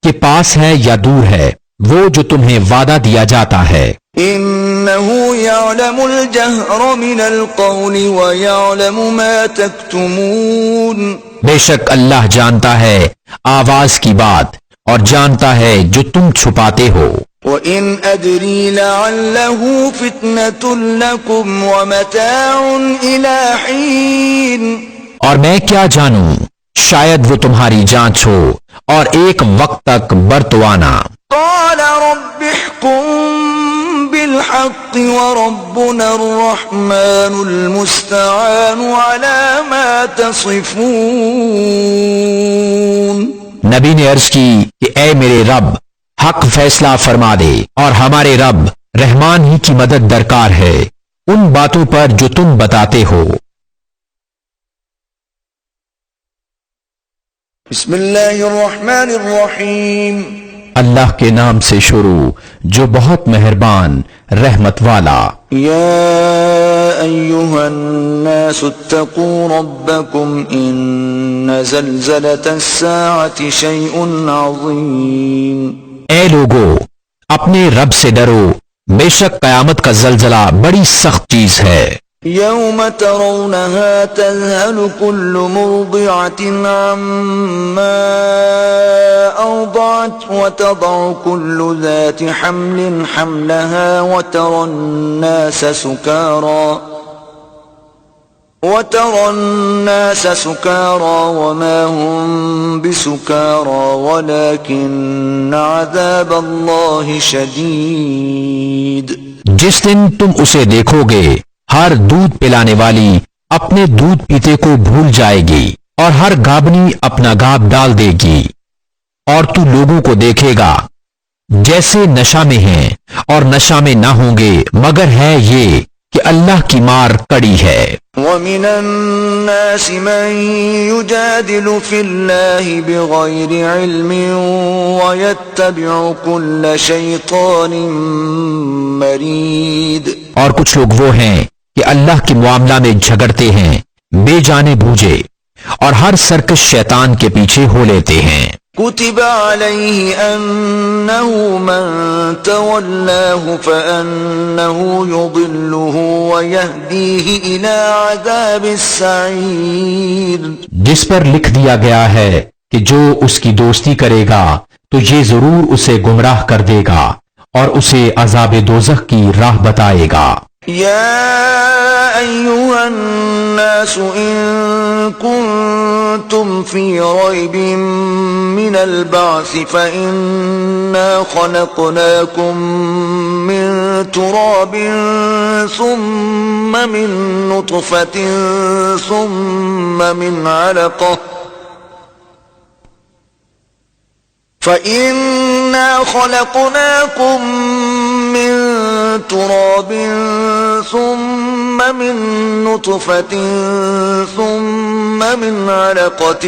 کہ پاس ہے یا دور ہے وہ جو تمہیں وعدہ دیا جاتا ہے۔ إِنَّهُ يَعْلَمُ الْجَهْرَ مِنَ الْقَوْلِ وَيَعْلَمُ مَا تَكْتُمُونَ۔ بے شک اللہ جانتا ہے آواز کی بات اور جانتا ہے جو تم چھپاتے ہو۔ وَإِنْ أَدْرِي لَعَلَّهُ فِتْنَةٌ لَكُمْ وَمَتَاعٌ إِلَىٰ حِينٍ۔ اور میں کیا جانوں شاید وہ تمہاری جانچ ہو اور ایک وقت تک برتوانا۔ قال رب احكم بالحق وربنا الرحمن المستعان على ما تصفون. نبی نے عرض کی کہ اے میرے رب حق فیصلہ فرما دے، اور ہمارے رب رحمان ہی کی مدد درکار ہے ان باتوں پر جو تم بتاتے ہو. بسم اللہ الرحمن الرحیم. اللہ کے نام سے شروع جو بہت مہربان رحمت والا. یا ایہا الناس اتقوا ربکم ان زلزلة الساعة شیء عظیم. اے لوگو اپنے رب سے ڈرو، بے شک قیامت کا زلزلہ بڑی سخت چیز ہے. یوم ترونها تذهل كل مرضعة عما أرضعت وتضع كل ذات حمل حملها وترى الناس سكارى وما هم بسكارى ولكن عذاب الله شديد. جس دن تم اسے دیکھو گے ہر دودھ پلانے والی اپنے دودھ پیتے کو بھول جائے گی اور ہر گابنی اپنا گاب ڈال دے گی، اور تو لوگوں کو دیکھے گا جیسے نشہ میں ہیں اور نشہ میں نہ ہوں گے مگر ہے یہ کہ اللہ کی مار کڑی ہے. وَمِنَ النَّاسِ مَن يُجَادِلُ فِي اللَّهِ بِغَيْرِ عِلْمٍ وَيَتَّبِعُ كُلَّ شَيْطَانٍ مَرِيدٍ. اور کچھ لوگ وہ ہیں کہ اللہ کے معاملہ میں جھگڑتے ہیں بے جانے بوجھے اور ہر سرکش شیطان کے پیچھے ہو لیتے ہیں. كتب عليه أنه من تولاه فأنه يضله ويهديه إلى عذاب السعير. جس پر لکھ دیا گیا ہے کہ جو اس کی دوستی کرے گا تو یہ ضرور اسے گمراہ کر دے گا اور اسے عذاب دوزخ کی راہ بتائے گا. يا أيها الناس إن كنتم في ريب من البعث فإنا خلقناكم من تراب ثم من نطفة ثم من علقة فإنا خلقناكم من تراب ثم من نطفة ثم من علقة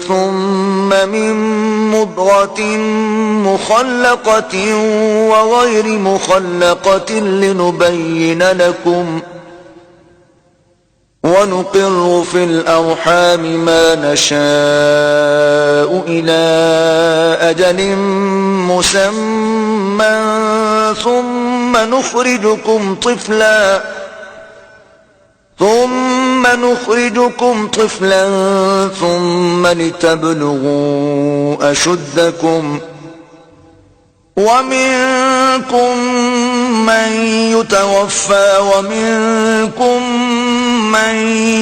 ثم من مضغة مخلقة وغير مخلقة لنبين لكم ونقر في الأرحام ما نشاء إلى أجل مسمى ثم نخرجكم طفلا ثم لتبلغوا أشدكم ومنكم من يتوفى ومنكم من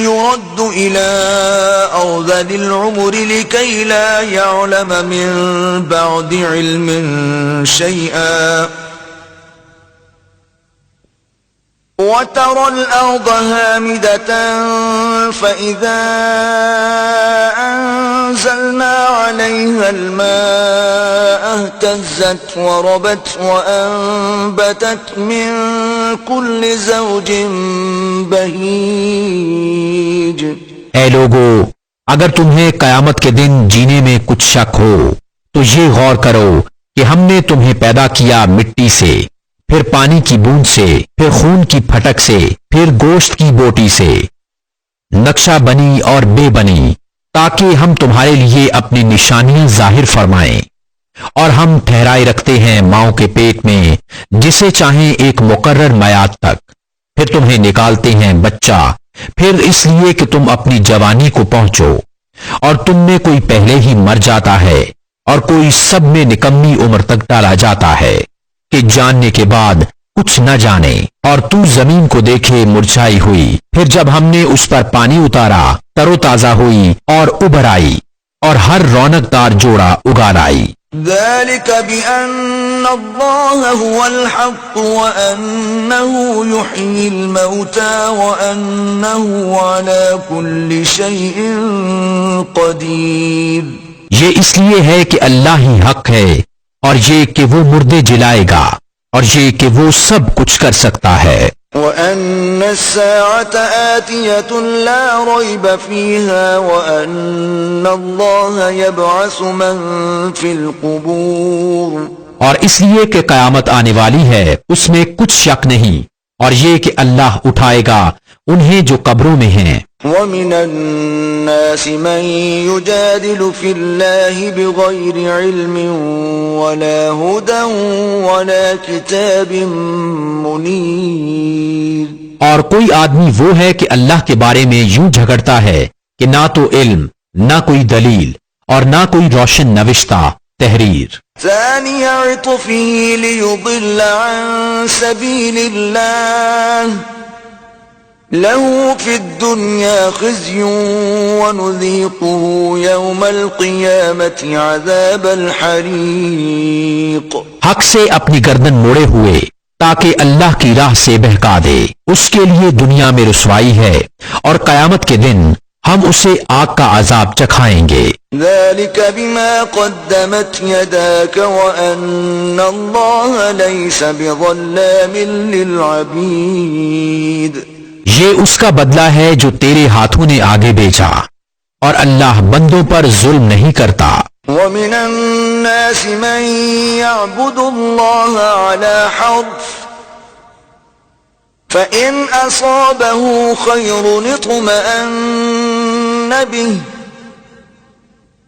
يرد إلى أرذل العمر لكي لا يعلم من بعد علم شيئا وترى الأرض هامدة فإذا أنزلنا عليها الماء اهتزت وربت وأنبتت من كل زوج بهيج. اے لوگو اگر تمہیں قیامت کے دن جینے میں کچھ شک ہو تو یہ غور کرو کہ ہم نے تمہیں پیدا کیا مٹی سے، پھر پانی کی بوند سے، پھر خون کی پھٹک سے، پھر گوشت کی بوٹی سے. نقشہ بنی اور بے بنی تاکہ ہم تمہارے لیے اپنی نشانیاں ظاہر فرمائیں. اور ہم ٹھہرائے رکھتے ہیں ماؤں کے پیٹ میں جسے چاہیں ایک مقرر میعاد تک، پھر تمہیں نکالتے ہیں بچہ، پھر اس لیے کہ تم اپنی جوانی کو پہنچو، اور تم میں کوئی پہلے ہی مر جاتا ہے اور کوئی سب میں نکمی عمر تک ڈالا جاتا ہے کہ جاننے کے بعد کچھ نہ جانے. اور تو زمین کو دیکھے مرجھائی ہوئی، پھر جب ہم نے اس پر پانی اتارا تر و تازہ ہوئی اور ابھر آئی اور ہر رونق دار جوڑا اگا لائی. ذلك بأن الله هو الحق وأنه يحيي الموتى وأنه على كل شيء قدير. یہ اس لیے ہے کہ اللہ ہی حق ہے، اور یہ کہ وہ مردے جلائے گا، اور یہ کہ وہ سب کچھ کر سکتا ہے. وَأَنَّ السَّاعَةَ آتِيَةٌ لَا رَيْبَ فِيهَا وَأَنَّ اللَّهَ يَبْعَثُ مَن فِي الْقُبُورِ. اور اس لیے کہ قیامت آنے والی ہے، اس میں کچھ شک نہیں، اور یہ کہ اللہ اٹھائے گا انہیں جو قبروں میں ہیں. وَمِنَ النَّاسِ مَن يُجَادِلُ فِي اللَّهِ بِغَيْرِ عِلْمٍ وَلَا هُدًى وَلَا كِتَابٍ مُنِيرٍ. اور کوئی آدمی وہ ہے کہ اللہ کے بارے میں یوں جھگڑتا ہے کہ نہ تو علم، نہ کوئی دلیل، اور نہ کوئی روشن نوشتہ تحریر. ثاني عطفه ليضل عن سبيل الله له في الدنيا خزي ونذيقه يوم القيامة عذاب الحريق. حق سے اپنی گردن موڑے ہوئے تاکہ اللہ کی راہ سے بہکا دے، اس کے لیے دنیا میں رسوائی ہے، اور قیامت کے دن ہم اسے آگ کا عذاب چکھائیں گے. ذلك بما قدمت يداك وأن الله ليس بظلام للعبيد. یہ اس کا بدلہ ہے جو تیرے ہاتھوں نے آگے بیچا، اور اللہ بندوں پر ظلم نہیں کرتا. ومن الناس من يعبد الله على حرف فإن أصابه خير اطمأن به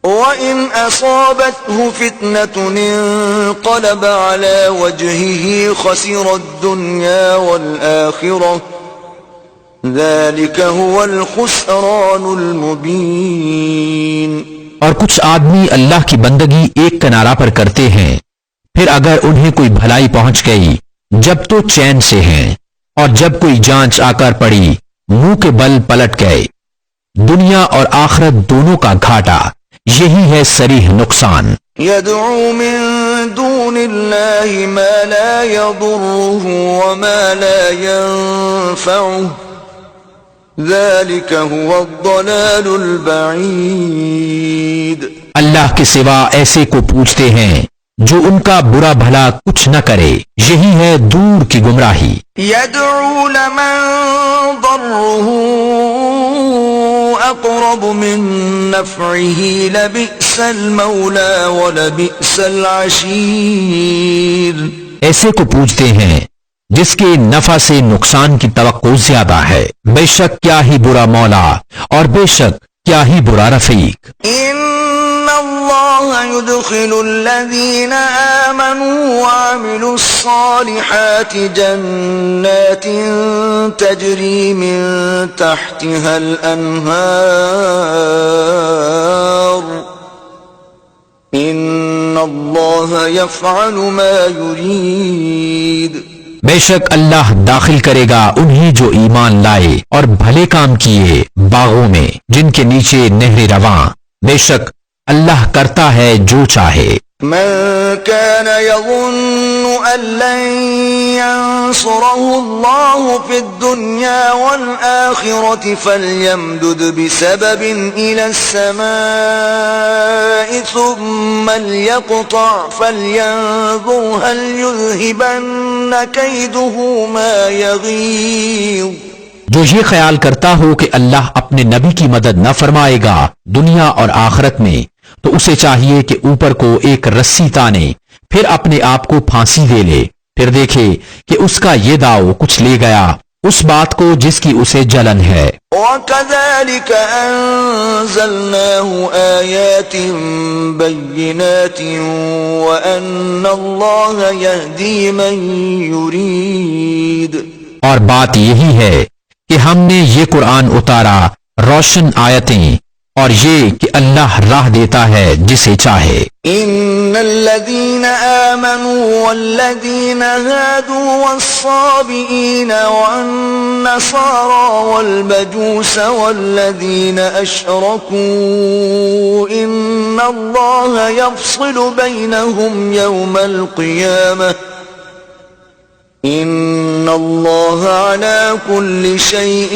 وإن أصابته فتنة انقلب على وجهه خسر الدنيا والآخرة ذلك هو الخسران المبين. اور کچھ آدمی اللہ کی بندگی ایک کنارہ پر کرتے ہیں، پھر اگر انہیں کوئی بھلائی پہنچ گئی جب تو چین سے ہیں، اور جب کوئی جانچ آ کر پڑی منہ کے بل پلٹ گئے. دنیا اور آخرت دونوں کا گھاٹا یہی ہے صریح نقصان. يدعو من دون الله ما لا يضره وما لا ينفعه ذلك هو الضلال البعيد. اللہ کے سوا ایسے کو پوچھتے ہیں جو ان کا برا بھلا کچھ نہ کرے، یہی ہے دور کی گمراہی. يدعو لمن ضره أقرب من نفعه لبئس المولى ولبئس العشير. ایسے کو پوچھتے ہیں جس کے نفع سے نقصان کی توقع زیادہ ہے، بے شک کیا ہی برا مولا اور بے شک کیا ہی برا رفیق. إن الله يدخل الذين آمنوا وعملوا الصالحات جنات تجري من تحتها الأنهار إن الله يفعل ما يريد. بے شک اللہ داخل کرے گا انہیں جو ایمان لائے اور بھلے کام کیے باغوں میں جن کے نیچے نہریں رواں. بے شک اللہ کرتا ہے جو چاہے. من كان يظن أن لن ينصره الله في الدنيا والآخرة فليمدد بسبب إلى السماء ثم ليقطع فلينظر هل يذهبن كيده ما يغيظ. جو یہ خیال کرتا ہو کہ اللہ اپنے نبی کی مدد نہ فرمائے گا دنیا اور آخرت میں، تو اسے چاہیے کہ اوپر کو ایک رسی تانے، پھر اپنے آپ کو پھانسی دے لے، پھر دیکھے کہ اس کا یہ داؤ کچھ لے گیا اس بات کو جس کی اسے جلن ہے. وَكَذَلِكَ أَنزَلْنَاهُ آيَاتٍ بَيِّنَاتٍ وَأَنَّ اللَّهَ يَهْدِي مَن يُرِيدُ. اور بات یہی ہے کہ ہم نے یہ قرآن اتارا روشن آیتیں اور یہ کہ اللہ راہ دیتا ہے جسے چاہے. إن الذين آمنوا والذين هادوا والصابئين والنصارى والمجوس والذين أشركوا إن الله يفصل بينهم يوم القيامة إن الله على كل شيء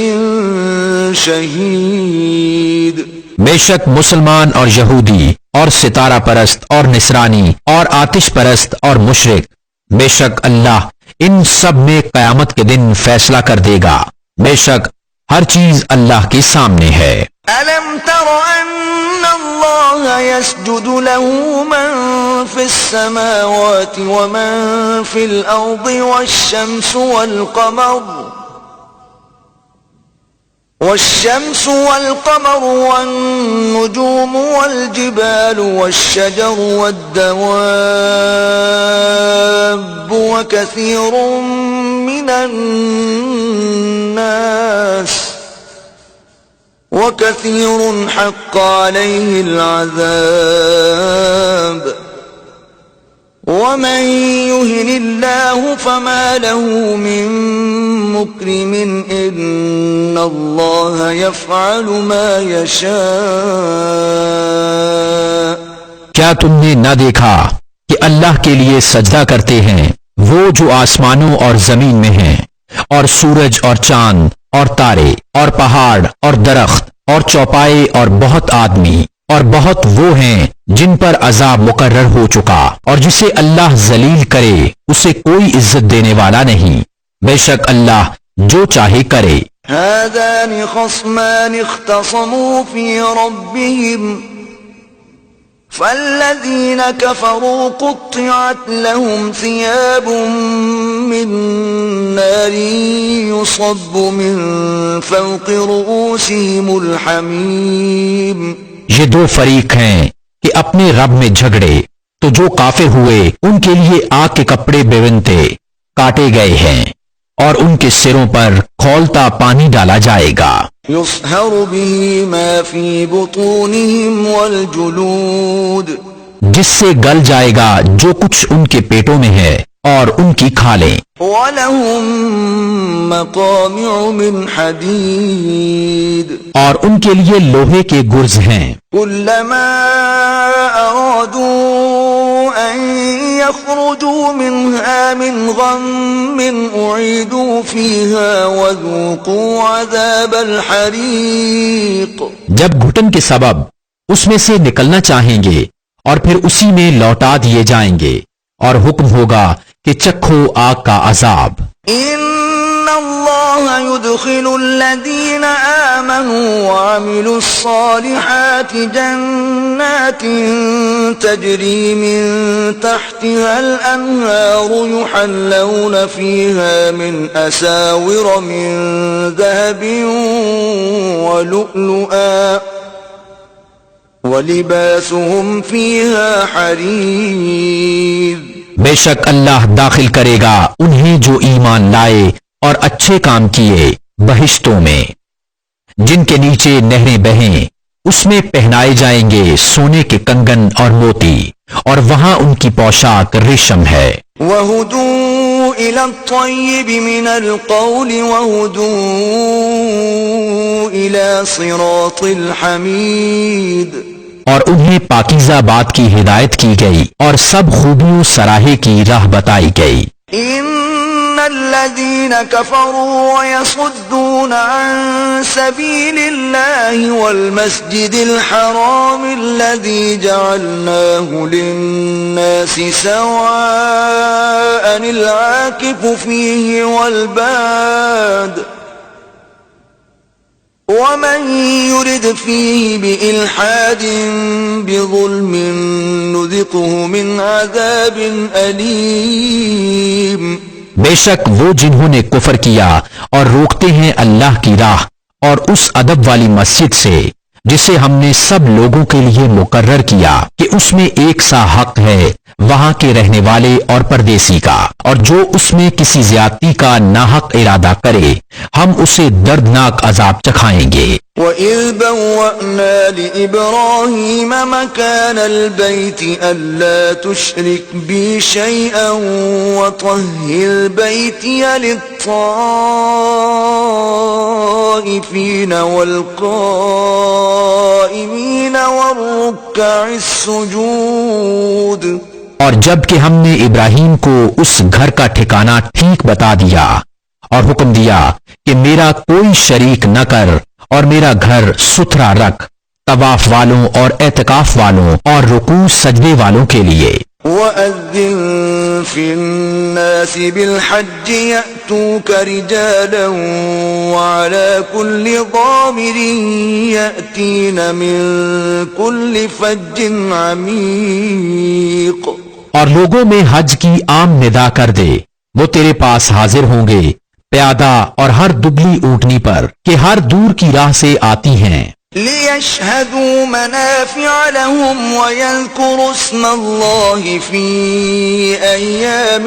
شهيد. بے شک مسلمان اور یہودی اور ستارہ پرست اور نصرانی اور آتش پرست اور مشرک، بے شک اللہ ان سب میں قیامت کے دن فیصلہ کر دے گا. بے شک ہر چیز اللہ کے سامنے ہے. ألم تر أن الله يسجد له من في السماوات ومن في الأرض والشمس والقمر والنجوم والجبال والشجر والدواب وكثير حق عليه العذاب ومن يهن الله فما له من مكرم إن الله يفعل ما يشاء. کیا تم نے نہ دیکھا کہ اللہ کے لیے سجدہ کرتے ہیں وہ جو آسمانوں اور زمین میں ہیں، اور سورج اور چاند اور تارے اور پہاڑ اور درخت اور چوپائے اور بہت آدمی اور بہت وہ ہیں جن پر عذاب مقرر ہو چکا، اور جسے اللہ ذلیل کرے اسے کوئی عزت دینے والا نہیں. بے شک اللہ جو چاہے کرے. هذان خصمان اختصموا في ربهم فالذين كفروا قطعت لهم ثياب من نار يصب من فوق رؤوسهم الحميم. یہ دو فریق ہیں کہ اپنے رب میں جھگڑے، تو جو کافر ہوئے ان کے لیے آگ کے کپڑے بیونتے کاٹے گئے ہیں اور ان کے سروں پر کھولتا پانی ڈالا جائے گا. يصهر به ما في بطونهم والجلود. جس سے گل جائے گا جو کچھ ان کے پیٹوں میں ہے اور ان کی کھالیں. وَلَهُم مَّقَامِعُ مِنْ حَدِيدٍ. اور ان کے لیے لوہے کے گرز ہیں. كُلَّمَا أَرَادُوا أَن يَخْرُجُوا مِنْهَا مِنْ غَمٍّ أُعِيدُوا فِيهَا وَذُوقُوا عَذَابَ الْحَرِيقِ. جب گھٹن کے سبب اس میں سے نکلنا چاہیں گے اور پھر اسی میں لوٹا دیے جائیں گے، اور حکم ہوگا کہ چکھو آگ کا عذاب. إِنَّ اللَّهَ يُدْخِلُ الَّذِينَ آمَنُوا وَعَمِلُوا الصَّالِحَاتِ جَنَّاتٍ تَجْرِي مِن تَحْتِهَا الْأَنْهَارُ يُحَلَّوْنَ فِيهَا مِنْ أَسَاوِرَ مِن ذَهَبٍ وَلُؤْلُؤًا وَلِبَاسُهُمْ فِيهَا حَرِيرٌ. بے شک اللہ داخل کرے گا انہیں جو ایمان لائے اور اچھے کام کیے بہشتوں میں، جن کے نیچے نہریں بہیں، اس میں پہنائے جائیں گے سونے کے کنگن اور موتی، اور وہاں ان کی پوشاک ریشم ہے. وَهُدُوا إِلَى الطَّيِّبِ مِنَ الْقَوْلِ وَهُدُوا إِلَى صِرَاطِ الْحَمِيدِ. اور انہیں پاکیزہ بات کی ہدایت کی گئی اور سب خوبیوں سراہے کی راہ بتائی گئی. إِنَّ الَّذِينَ كَفَرُوا وَيَصُدُّونَ عَن سَبِيلِ اللَّهِ وَالْمَسْجِدِ الْحَرَامِ الَّذِي جَعَلْنَاهُ لِلنَّاسِ سَوَاءً الْعَاكِفُ فِيهِ وَالْبَادِ وَمَن يُرِدْ فِيهِ بِإِلْحَادٍ بِظُلْمٍ نُذِقْهُ مِنْ عَذَابٍ أَلِيمٍ. بے شک وہ جنہوں نے کفر کیا اور روکتے ہیں اللہ کی راہ اور اس ادب والی مسجد سے جسے ہم نے سب لوگوں کے لیے مقرر کیا کہ اس میں ایک سا حق ہے، وہاں کے رہنے والے اور پردیسی کا، اور جو اس میں کسی زیادتی کا ناحق ارادہ کرے ہم اسے دردناک عذاب چکھائیں گے۔ وَإِذْ بَوَّأْنَا لِإِبْرَاهِيمَ مَكَانَ الْبَيْتِ أَلَّا تُشْرِكْ بِي شَيْئًا وَطَهِّرْ بَيْتِيَ لِلطَّائِفِينَ وَالْقَائِمِينَ وَالرُّكَّعِ السُّجُودِ۔ اور جب کہ ہم نے ابراہیم کو اس گھر کا ٹھکانہ ٹھیک بتا دیا اور حکم دیا کہ میرا کوئی شریک نہ کر اور میرا گھر ستھرا رکھ طواف والوں اور اعتکاف والوں اور رکوع سجدے والوں کے لیے۔ وَأَذِّن فِي النَّاسِ بِالْحَجِّ يَأْتُوكَ رِجَالًا وَعَلَى كُلِّ ضَامِرٍ يَأْتِينَ مِن كُلِّ فَجٍّ عَمِيقٍ۔ اور لوگوں میں حج کی عام ندا کر دے، وہ تیرے پاس حاضر ہوں گے پیادہ اور ہر دبلی اونٹنی پر کہ ہر دور کی راہ سے آتی ہیں۔ لِيَشْهَدُوا مَنَافِعَ لَهُمْ وَيَذْكُرُوا اسْمَ اللَّهِ فِي أَيَّامٍ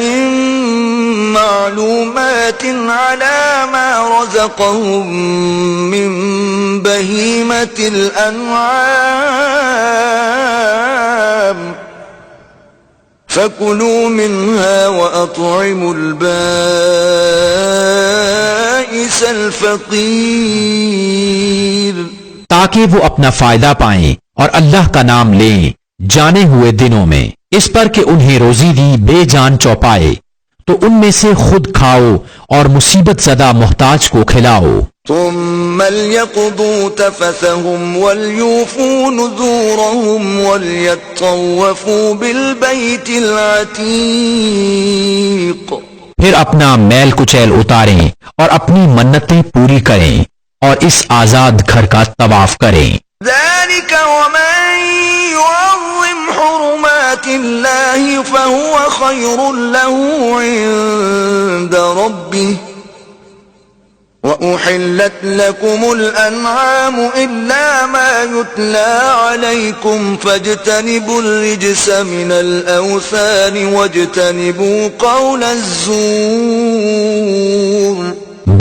مَّعْلُومَاتٍ عَلَى مَا رَزَقَهُم مِّن بَهِيمَةِ الْأَنْعَامِ فَكُلُوا مِنْهَا وَأَطْعِمُوا الْبَائِسَ الْفَقِيرَ، تاکہ وہ اپنا فائدہ پائیں اور اللہ کا نام لیں جانے ہوئے دنوں میں، اس پر کہ انہیں روزی دی بے جان چوپائے تو ان میں سے خود کھاؤ اور مصیبت زدہ محتاج کو کھلاؤ۔ ثم ليقضوا تفثهم وليوفوا نذورهم وليطوفوا بالبيت العتيق۔ پھر اپنا میل کچیل اتاریں اور اپنی منتیں پوری کریں اور اس آزاد گھر کا طواف کریں۔ ذلك ومن يعظم حرمات الله فهو خير له عند ربه وأحلت لكم الأنعام إلا ما يتلى عليكم فاجتنبوا الرجس من الأوثان واجتنبوا قول الزور۔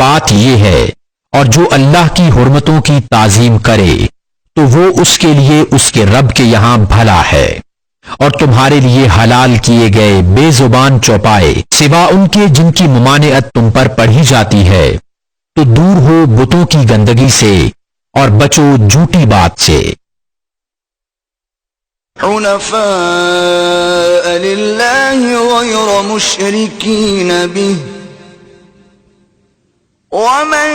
بات یہ ہے، اور جو اللہ کی حرمتوں کی تعظیم کرے تو وہ اس کے لیے اس کے رب کے یہاں بھلا ہے، اور تمہارے لیے حلال کیے گئے بے زبان چوپائے سوا ان کے جن کی ممانعت تم پر پڑھی جاتی ہے، تو دور ہو بتوں کی گندگی سے اور بچو جھوٹی بات سے۔ حنفاء للہ غیر مشرکین بہ ومن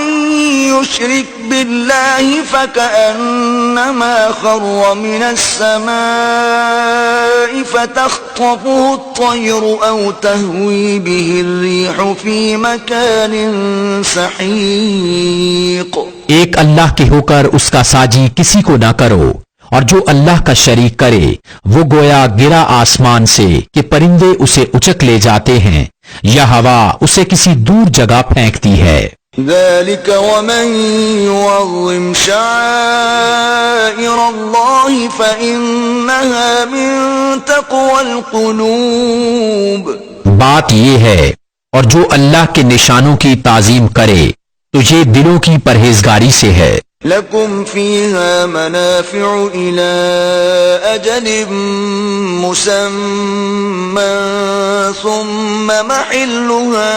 يشرك بالله فكأنما خر من السماء فتخطفه الطير أو تهوي به الريح في مكان سحيق۔ ایک اللہ کے ہو کر اس کا ساجی کسی کو نہ کرو، اور جو اللہ کا شریک کرے وہ گویا گرا آسمان سے کہ پرندے اسے اچک لے جاتے ہیں یا ہوا اسے کسی دور جگہ پھینکتی ہے۔ ذلك ومن يعظم شعائر الله فإنها من تقوى القلوب۔ بات یہ ہے، اور جو اللہ کے نشانوں کی تعظیم کرے تو یہ دلوں کی پرہیزگاری سے ہے۔ لكم فيها منافع إلى أجل مسمى ثم محلها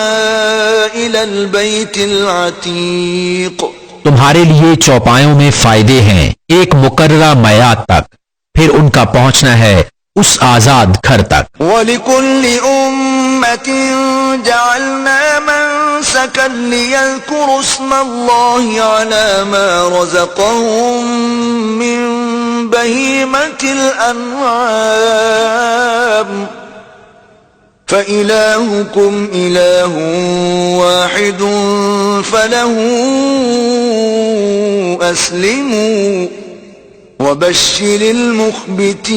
إلى البيت العتيق۔ تمہارے لیے چوپایوں میں فائدے ہیں ایک مقررہ میعاد تک، پھر ان کا پہنچنا ہے اس آزاد گھر تک۔ وَلِكُلِّ أُمَّةٍ جَعَلْنَا مَنسَكًا لِيَذْكُرُوا اسْمَ اللَّهِ عَلَى مَا رَزَقَهُم مِّن بَهِيمَةِ الْأَنْعَامِ فَإِلَٰهُكُمْ إِلَٰهٌ وَاحِدٌ فَلَهُ أَسْلِمُوا وَبَشِّرِ الْمُخْبِتِينَ۔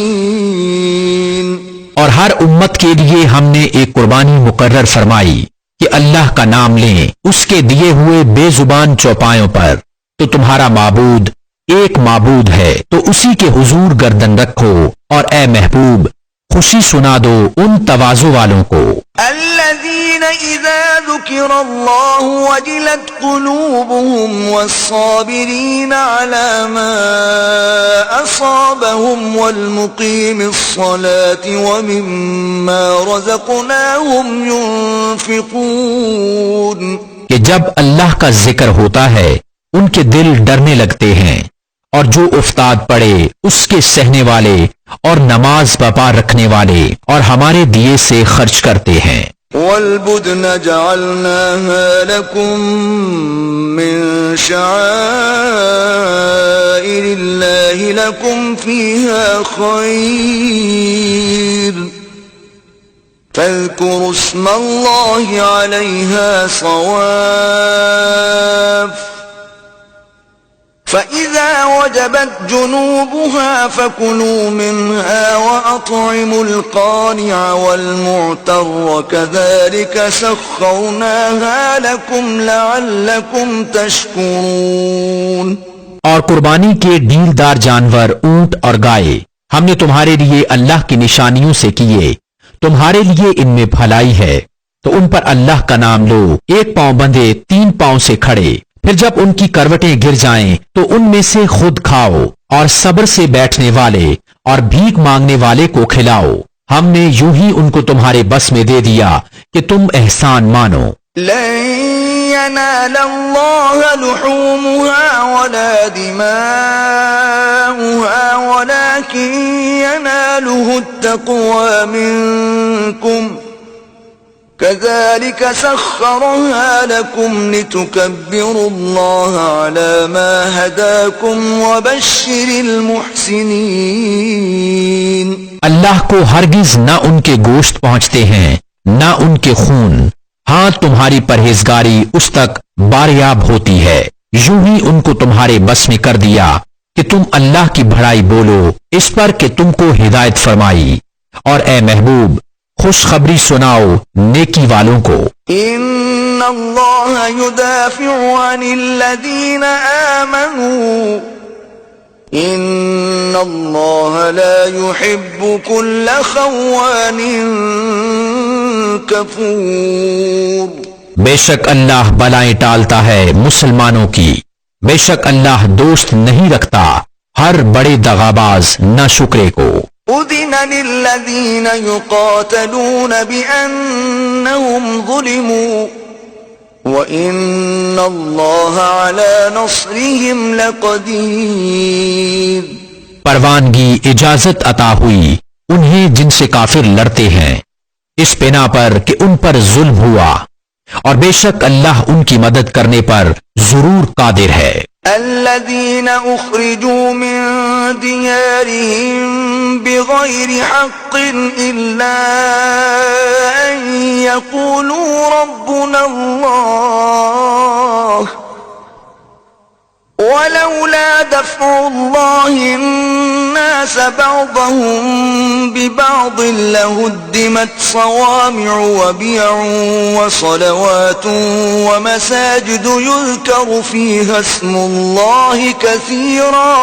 اور ہر امت کے لیے ہم نے ایک قربانی مقرر فرمائی کہ اللہ کا نام لیں اس کے دیے ہوئے بے زبان چوپایوں پر، تو تمہارا معبود ایک معبود ہے، تو اسی کے حضور گردن رکھو، اور اے محبوب خوشی سنا دو ان تواضع والوں کو الذين إذا ذكر الله وجلت قلوبهم والصابرين على ما أصابهم والمقيم الصلاة ومما رزقناهم ينفقون کہ جب اللہ کا ذکر ہوتا ہے ان کے دل ڈرنے لگتے ہیں اور جو افتاد پڑے اس کے سہنے والے اور نماز بپا رکھنے والے اور ہمارے دیے سے خرچ کرتے ہیں والبدن جعلناها لكم من شعائر الله لكم فيها خير فاذكروا اسم الله عليها صواف فإذا وجبت جنوبها فكلوا منها وأطعموا القانع والمعتر كذلك سخرناها لكم لعلكم تشكرون اور قربانی کے ڈیلدار جانور اونٹ اور گائے ہم نے تمہارے لیے اللہ کی نشانیوں سے کیے، تمہارے لیے ان میں بھلائی ہے، تو ان پر اللہ کا نام لو، ایک پاؤں بندھے 3 پاؤں سے کھڑے، پھر جب ان کی کروٹیں گر جائیں تو ان میں سے خود کھاؤ، اور صبر سے بیٹھنے والے اور بھیک مانگنے والے کو کھلاؤ، ہم نے یوں ہی ان کو تمہارے بس میں دے دیا کہ تم احسان مانو۔ لن ينال الله لحومها ولا دماؤها ولكن يناله التقوى منكم كذلك سخرها لكم لتكبروا الله على ما هداكم وبشر المحسنين۔ اللہ کو ہرگز نہ ان کے گوشت پہنچتے ہیں نہ ان کے خون، ہاں تمہاری پرہیزگاری اس تک باریاب ہوتی ہے، یوں ہی ان کو تمہارے بس میں کر دیا کہ تم اللہ کی بڑائی بولو اس پر کہ تم کو ہدایت فرمائی، اور اے محبوب خوشخبری سناؤ نیکی والوں کو۔ ان اللہ يدافع عن الذین آمنوا ان اللہ لا يحب كل خوان کفور۔ بے شک اللہ بلائیں ٹالتا ہے مسلمانوں کی، بے شک اللہ دوست نہیں رکھتا ہر بڑے دغاباز نہ شکرے کو۔ اذن للذین یقاتلون بأنہم ظلموا وَإِنَّ اللَّهَ عَلَى نَصْرِهِمْ لَقَدِيرٌ۔ پروانگی اجازت عطا ہوئی انہیں جن سے کافر لڑتے ہیں، اس بنا پر کہ ان پر ظلم ہوا، اور بے شک اللہ ان کی مدد کرنے پر ضرور قادر ہے۔ الذين أخرجوا من ديارهم بغير حق إلا أن يقولوا ربنا الله ولولا دفع الله الناس بعضهم ببعض لهدمت صوامع وبيع وصلوات ومساجد يذكر فيها اسم الله كثيرا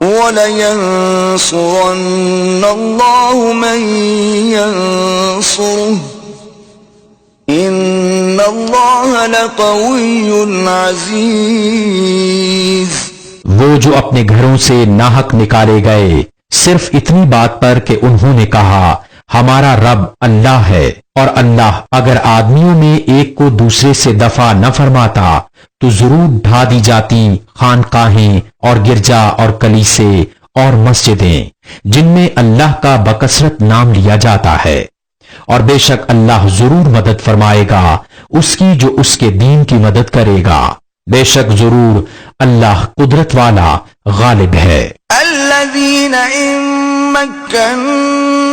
ولينصرن الله من ينصره ان اللہ لقوی عزیز۔ وہ جو اپنے گھروں سے ناحق نکالے گئے صرف اتنی بات پر کہ انہوں نے کہا ہمارا رب اللہ ہے، اور اللہ اگر آدمیوں میں ایک کو دوسرے سے دفع نہ فرماتا تو ضرور ڈھا دی جاتی خانقاہیں اور گرجا اور کلیسے اور مسجدیں جن میں اللہ کا بکثرت نام لیا جاتا ہے، اور بے شک اللہ ضرور مدد فرمائے گا اس کی جو اس کے دین کی مدد کرے گا، بے شک ضرور اللہ قدرت والا غالب ہے۔ الذین ان مکناہم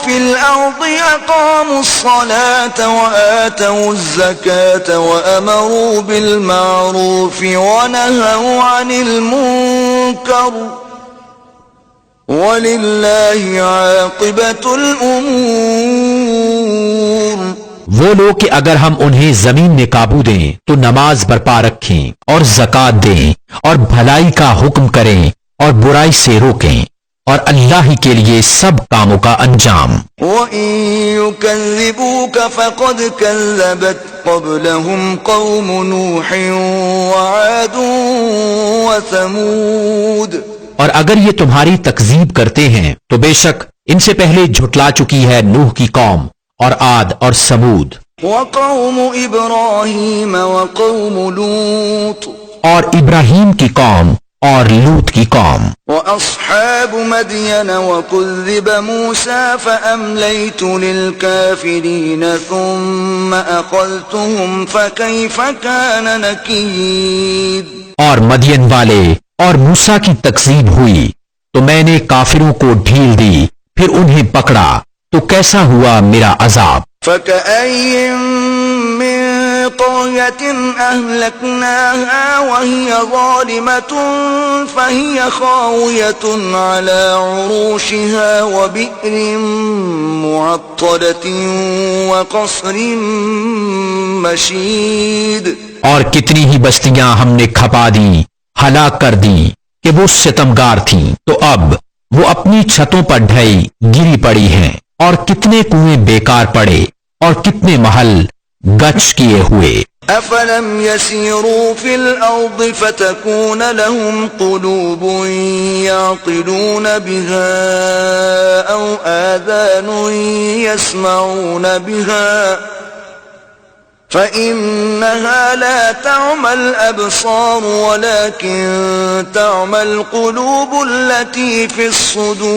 فی الارض اقاموا الصلاة وآتوا الزکاة وامروا بالمعروف ونہوا عن المنکر وَلِلَّهِ عَاقِبَةُ الْأُمُورِ۔ وہ لوگ کہ اگر ہم انہیں زمین میں قابو دیں تو نماز برپا رکھیں اور زکوٰۃ دیں اور بھلائی کا حکم کریں اور برائی سے روکیں، اور اللہ ہی کے لیے سب کاموں کا انجام. وَإِن يُكَذِّبُوكَ فَقَدْ كَذَّبَتْ قَبْلَهُمْ قَوْمُ نُوحٍ وَعَادٌ وَثَمُودُ. اور اگر یہ تمہاری تکذیب کرتے ہیں تو بے شک ان سے پہلے جھٹلا چکی ہے نوح کی قوم اور عاد اور سمود. وَقَوْمُ إِبْرَاهِيمَ وَقَوْمُ لُوطٍ. اور ابراہیم کی قوم اور لوط کی قوم. وَأَصْحَابُ مَدْيَنَ وَكُذِّبَ مُوسَى فَأَمْلَيْتُ لِلْكَافِرِينَ ثُمَّ أَخَذْتُهُمْ فَكَيْفَ كَانَ نَكِيرِ. اور مدین والے اور موسیٰ کی تکذیب ہوئی تو میں نے کافروں کو ڈھیل دی پھر انہیں پکڑا تو کیسا ہوا میرا عذاب. فَكَأَيٍّ مِّن قَرْيَةٍ أَهْلَكْنَاهَا وَهِيَ ظَالِمَةٌ فَهِيَ خَاوِيَةٌ عَلَى عُرُوشِهَا وَبِئْرٍ مُّعَطَّلَةٍ وَقَصْرٍ مَّشِيدٍ. اور کتنی ہی بستیاں ہم نے کھپا دی ہلاک کر دی کہ وہ ستمگار تھیں تو اب وہ اپنی چھتوں پر ڈھئی گری پڑی ہیں اور کتنے کنویں بیکار پڑے اور کتنے محل گچ کیے ہوئے. أَفَلَمْ يَسِيرُوا فِي الْأَرْضِ فَتَكُونَ لَهُمْ قُلُوبٌ يَعْقِلُونَ بِهَا أَوْ آذَانٌ يَسْمَعُونَ بِهَا فَإِنَّهَا لَا تَعْمَى الْأَبْصَارُ وَلَكِنْ تَعْمَى الْقُلُوبُ الَّتِي فِي الصُّدُورِ.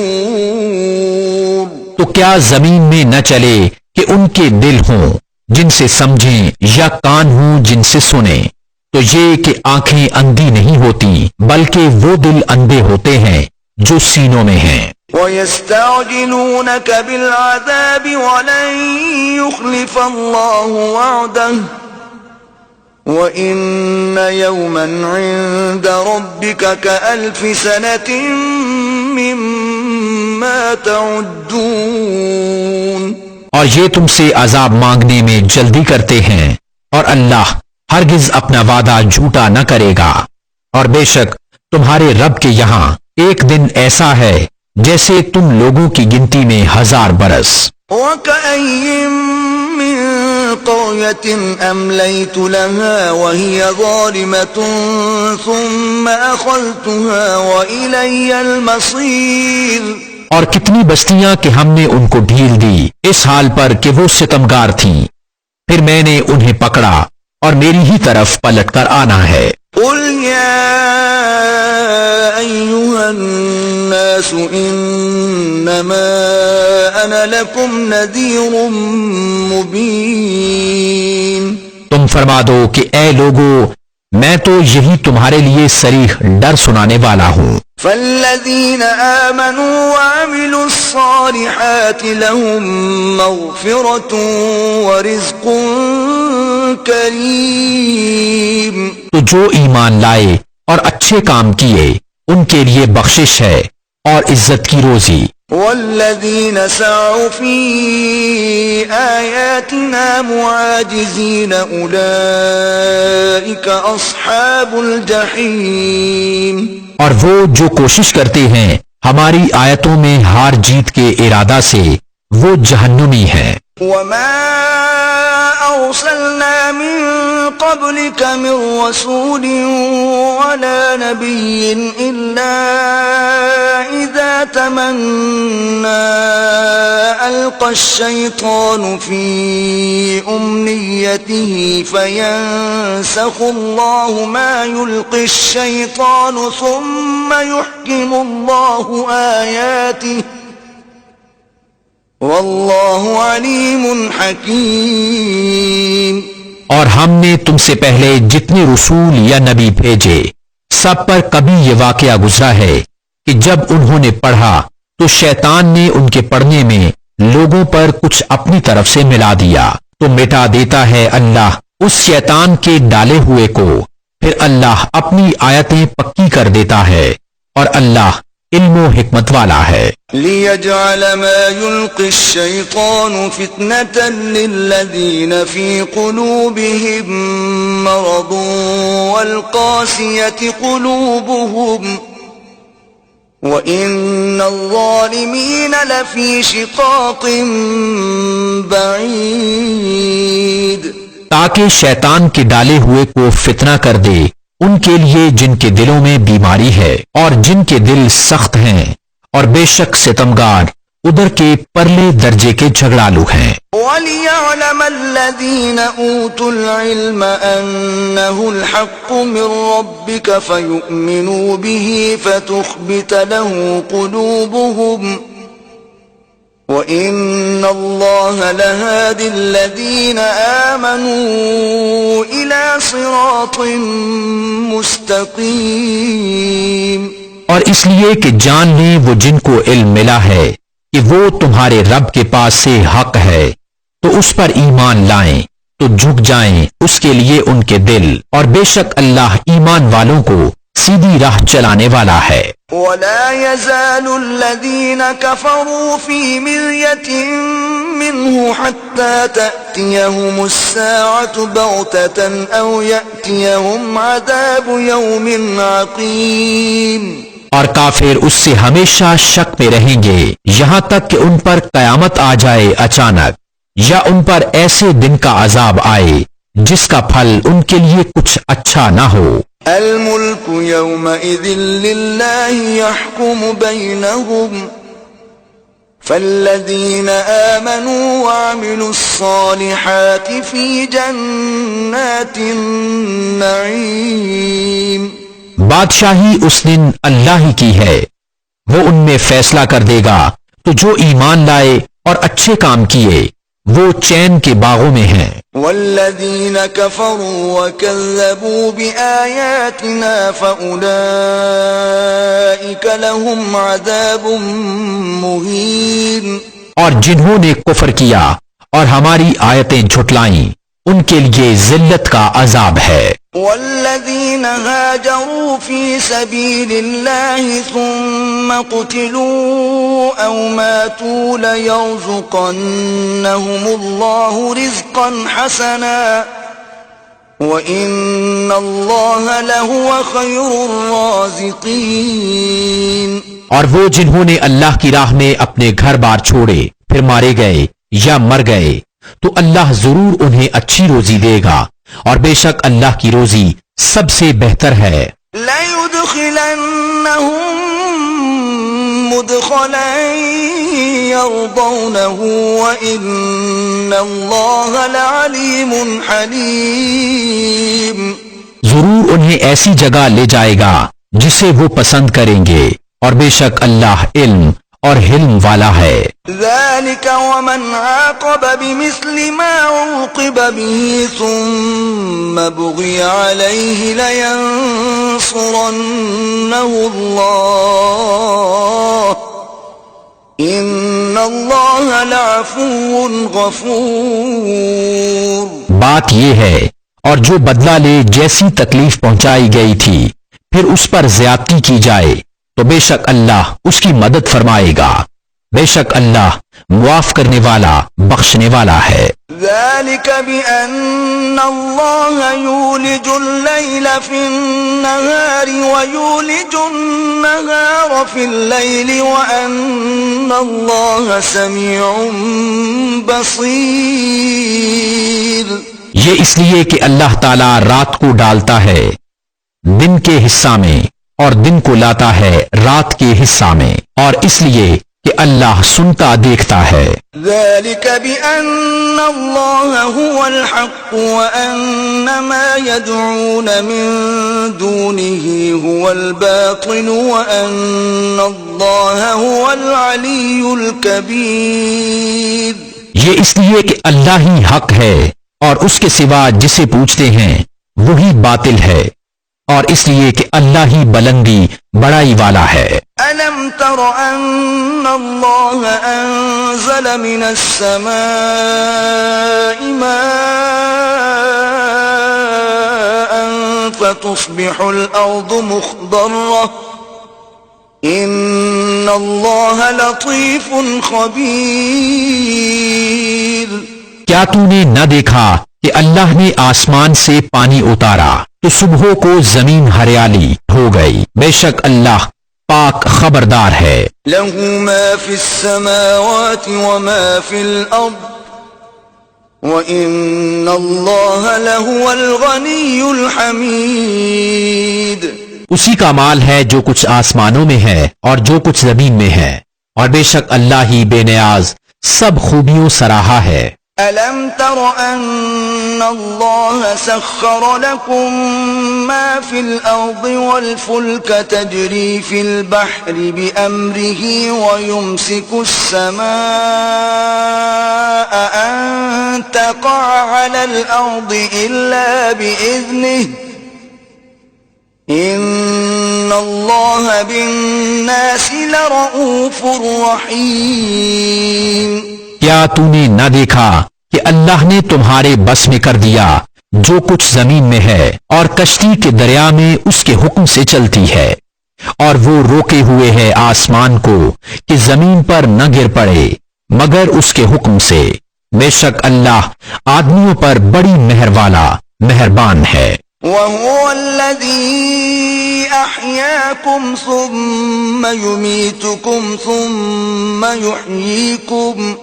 تو کیا زمین میں نہ چلے کہ ان کے دل ہوں جن سے سمجھیں یا کان ہوں جن سے سنیں. تو یہ کہ آنکھیں اندھی نہیں ہوتی بلکہ وہ دل اندھے ہوتے ہیں جو سینوں میں ہیں. وَيَسْتَعْجِلُونَكَ بِالْعَذَابِ وَلَن يُخْلِفَ اللَّهُ وَعْدَهُ وَإِنَّ يَوْمًا عِندَ رَبِّكَ كَأَلْفِ سَنَةٍ مِّمَّا تَعُدُّونَ. اور یہ تم سے عذاب مانگنے میں جلدی کرتے ہیں اور اللہ ہرگز اپنا وعدہ جھوٹا نہ کرے گا. اور بے شک تمہارے رب کے یہاں ایک دن ایسا ہے جیسے تم لوگوں کی گنتی میں 1000 برس. وَكَأَيٍّن مِّن قَرْيَةٍ أَمْلَيْتُ لَهَا وَهِيَ ظَالِمَةٌ ثُمَّ أَخَذْتُهَا وَإِلَيَّ الْمَصِيرُ. اور کتنی بستیاں کہ ہم نے ان کو ڈھیل دی اس حال پر کہ وہ ستمگار تھیں پھر میں نے انہیں پکڑا اور میری ہی طرف پلٹ کر آنا ہے. قُلْ يَا أَيُّهَا النَّاسُ إِنَّمَا أَنَا لَكُمْ نَذِيرٌ مُبِينٌ. تم فرما دو کہ اے لوگو میں تو یہی تمہارے لیے صریح ڈر سنانے والا ہوں. فَالَّذِينَ آمَنُوا وَعَمِلُوا الصَّالِحَاتِ لَهُم مَّغْفِرَةٌ وَرِزْقٌ كَرِيمٌ. تو جو ایمان لائے اور اچھے کام کیے ان کے لیے بخشش ہے اور عزت کی روزی. وَالَّذِينَ سَعُوا فِي آيَاتِنَا مُعَاجِزِينَ أُولَئِكَ أَصْحَابُ الْجَحِيمِ. اور وہ جو کوشش کرتے ہیں ہماری آیتوں میں ہار جیت کے ارادہ سے وہ جہنمی ہیں. وَمَا أَرْسَلْنَا مِن قَبْلِكَ مِن رَّسُولٍ وَلَا نَبِيٍّ إِلَّا إِذَا تَمَنَّى أَلْقَى الشَّيْطَانُ فِي أُمْنِيَّتِهِ فَيَنسَخُ اللَّهُ مَا يُلْقِي الشَّيْطَانُ ثُمَّ يُحْكِمُ اللَّهُ آيَاتِهِ وَاللَّهُ عَلِيمٌ حَكِيمٌ. اور ہم نے تم سے پہلے جتنے رسول یا نبی بھیجے سب پر کبھی یہ واقعہ گزرا ہے کہ جب انہوں نے پڑھا تو شیطان نے ان کے پڑھنے میں لوگوں پر کچھ اپنی طرف سے ملا دیا تو مٹا دیتا ہے اللہ اس شیطان کے ڈالے ہوئے کو پھر اللہ اپنی آیتیں پکی کر دیتا ہے اور اللہ علم و حکمت والا ہے. لِيَجْعَلَ مَا يُلْقِي الشَّيْطَانُ فِتْنَةً لِلَّذِينَ فِي قُلُوبِهِم مَّرَضٌ وَالْقَاسِيَةِ قُلُوبُهُمْ وَإِنَّ الظَّالِمِينَ لَفِي شِقَاقٍ بَعِيدٍ تاکہ شیطان کے ڈالے ہوئے کو فتنہ کر دے ان کے لیے جن کے دلوں میں بیماری ہے اور جن کے دل سخت ہیں، اور بے شک ستمگار ادھر کے پرلے درجے کے جھگڑالو ہیں۔ وَلِيَعْلَمَ الَّذِينَ أُوتُوا الْعِلْمَ أَنَّهُ الْحَقُّ مِنْ رَبِّكَ فَيُؤْمِنُوا بِهِ فَتُخْبِتَ لَهُ قُلُوبُهُمْ وَإِنَّ اللَّهَ لَهَادِ الَّذِينَ آمَنُوا إِلَى صِرَاطٍ مُسْتَقِيمٍ۔ اور اس لیے کہ جان لیں وہ جن کو علم ملا ہے کہ وہ تمہارے رب کے پاس سے حق ہے، تو اس پر ایمان لائیں تو جھک جائیں اس کے لیے ان کے دل، اور بے شک اللہ ایمان والوں کو سیدھی راہ چلانے والا ہے۔ وَلَا يَزَالُ الَّذِينَ كَفَرُوا فِي مِرْيَةٍ مِّنْهُ حَتَّى تَأْتِيَهُمُ السَّاعَةُ بَغْتَةً أَوْ يَأْتِيَهُمْ عَذَابُ يَوْمٍ عَقِيمٍ۔ اور کافر اس سے ہمیشہ شک میں رہیں گے یہاں تک کہ ان پر قیامت آ جائے اچانک، یا ان پر ایسے دن کا عذاب آئے جس کا پھل ان کے لیے کچھ اچھا نہ ہو۔ الملك يومئذ لله يحكم بينهم فالذين آمنوا وعملوا الصالحات في جنات النعيم۔ بادشاہی اس دن اللہ ہی کی ہے، وہ ان میں فیصلہ کر دے گا، تو جو ایمان لائے اور اچھے کام کیے وہ چین کے باغوں میں ہیں۔ والذین کفروا وکذبوا بآیاتنا فأولئک لهم عذاب مہین۔ اور جنہوں نے کفر کیا اور ہماری آیتیں جھٹلائیں ان کے لیے ذلت کا عذاب ہے۔ والذین هاجروا فی سبیل اللہ ثم قتلوا او ماتوا لیرزقنہم اللہ رزقا حسنا وَإِنَّ اللَّهَ لَهُوَ خَيْرُ الرَّازِقِينَ۔ اور وہ جنہوں نے اللہ کی راہ میں اپنے گھر بار چھوڑے پھر مارے گئے یا مر گئے تو اللہ ضرور انہیں اچھی روزی دے گا، اور بے شک اللہ کی روزی سب سے بہتر ہے۔ لَيُدْخِلَنَّهُمْ مُدْخَلًا يَرْضَوْنَهُ وَإِنَّ اللَّهَ لَعَلِيمٌ حَلِيمٌ۔ ضرور انہیں ایسی جگہ لے جائے گا جسے وہ پسند کریں گے، اور بے شک اللہ علم اور حلم والا ہے۔ ذَلِكَ وَمَنْ عَاقَبَ بِمِثْلِ مَا عُوقِبَ بِهِ ثُمَّ بُغِيَ عَلَيْهِ لَيَنصُرَنَّهُ اللَّهُ إِنَّ اللَّهَ لَعَفُوٌّ غَفُورٌ۔ بات یہ ہے، اور جو بدلہ لے جیسی تکلیف پہنچائی گئی تھی پھر اس پر زیادتی کی جائے تو بے شک اللہ اس کی مدد فرمائے گا، بے شک اللہ معاف کرنے والا بخشنے والا ہے۔ ذَلِكَ بِأَنَّ اللَّهَ يُولِجُ اللَّيْلَ فِي النَّهَارِ وَيُولِجُ النَّهَارَ فِي اللَّيْلِ وَأَنَّ اللَّهَ سَمِيعٌ بَصِيرٌ۔ یہ اس لیے کہ اللہ تعالیٰ رات کو ڈالتا ہے دن کے حصہ میں اور دن کو لاتا ہے رات کے حصہ میں، اور اس لیے کہ اللہ سنتا دیکھتا ہے۔ ذَلِكَ بِأَنَّ اللَّهَ هُوَ الْحَقُّ وَأَنَّ مَا يَدْعُونَ مِن دُونِهِ هُوَ الْبَاطِلُ وَأَنَّ اللَّهَ هُوَ الْعَلِيُّ الْكَبِيرُ۔ یہ اس لیے کہ اللہ ہی حق ہے اور اس کے سوا جسے پوچھتے ہیں وہی باطل ہے، اور اس لیے کہ اللہ ہی بلندی بڑائی والا ہے۔ أَلَمْ تَرَ أَنَّ اللَّهَ أَنزَلَ مِنَ السَّمَاءِ مَاءً فَتُصْبِحُ الْأَرْضُ مُخْضَرَّةً إِنَّ اللَّهَ لَطِيفٌ خَبِيرٌ۔ کیا تو نے نہ دیکھا کہ اللہ نے آسمان سے پانی اتارا تو صبحوں کو زمین ہریالی ہو گئی، بے شک اللہ پاک خبردار ہے۔ له ما في السماوات وما في الأرض وَإِنَّ اللَّهَ لَهُوَ الْغَنِيُّ الْحَمِيدُ۔ اسی کا مال ہے جو کچھ آسمانوں میں ہے اور جو کچھ زمین میں ہے، اور بے شک اللہ ہی بے نیاز سب خوبیوں سراہا ہے۔ أَلَمْ تَرَ أَنَّ اللَّهَ سَخَّرَ لَكُم مَّا فِي الْأَرْضِ وَالْفُلْكَ تَجْرِي فِي الْبَحْرِ بِأَمْرِهِ وَيُمْسِكُ السَّمَاءَ أَن تَقَعَ عَلَى الْأَرْضِ إِلَّا بِإِذْنِهِ إِنَّ اللَّهَ بِالنَّاسِ لَرَءُوفٌ رَحِيمٌ۔ کیا تو نے نہ دیکھا کہ اللہ نے تمہارے بس میں کر دیا جو کچھ زمین میں ہے، اور کشتی کے دریا میں اس کے حکم سے چلتی ہے، اور وہ روکے ہوئے ہے آسمان کو کہ زمین پر نہ گر پڑے مگر اس کے حکم سے۔ بے شک اللہ آدمیوں پر بڑی مہر والا مہربان ہے۔ وَهُوَ الَّذِي أَحْيَاكُمْ ثُمَّ يُمِيتُكُمْ ثُمَّ يُحْيِيكُمْ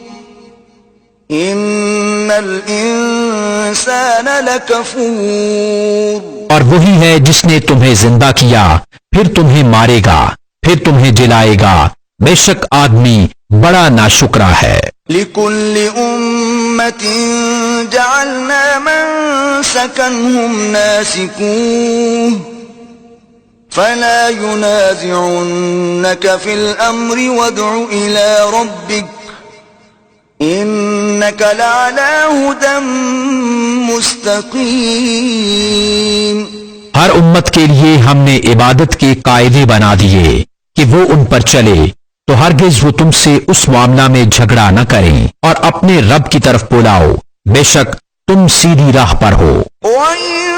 إِنَّ الْإِنسَانَ لَكَفُورٌ۔ اور وہی ہے جس نے تمہیں زندہ کیا پھر تمہیں مارے گا پھر تمہیں جلائے گا، بے شک آدمی بڑا ناشکرا ہے۔ لِكُلِّ أُمَّةٍ جَعَلْنَا مَنسَكًا هُمْ نَاسِكُوهُ فَلَا يُنَازِعُنَّكَ فِي الْأَمْرِ وَادْعُ إِلَى رَبِّكَ إِنَّكَ لَعَلَى هُدًى مُسْتَقِيمٍ۔ ہر امت کے لیے ہم نے عبادت کے قاعدے بنا دیے کہ وہ ان پر چلے، تو ہرگز وہ تم سے اس معاملہ میں جھگڑا نہ کریں، اور اپنے رب کی طرف بلاؤ، بے شک تم سیدھی راہ پر ہو۔ وَإِن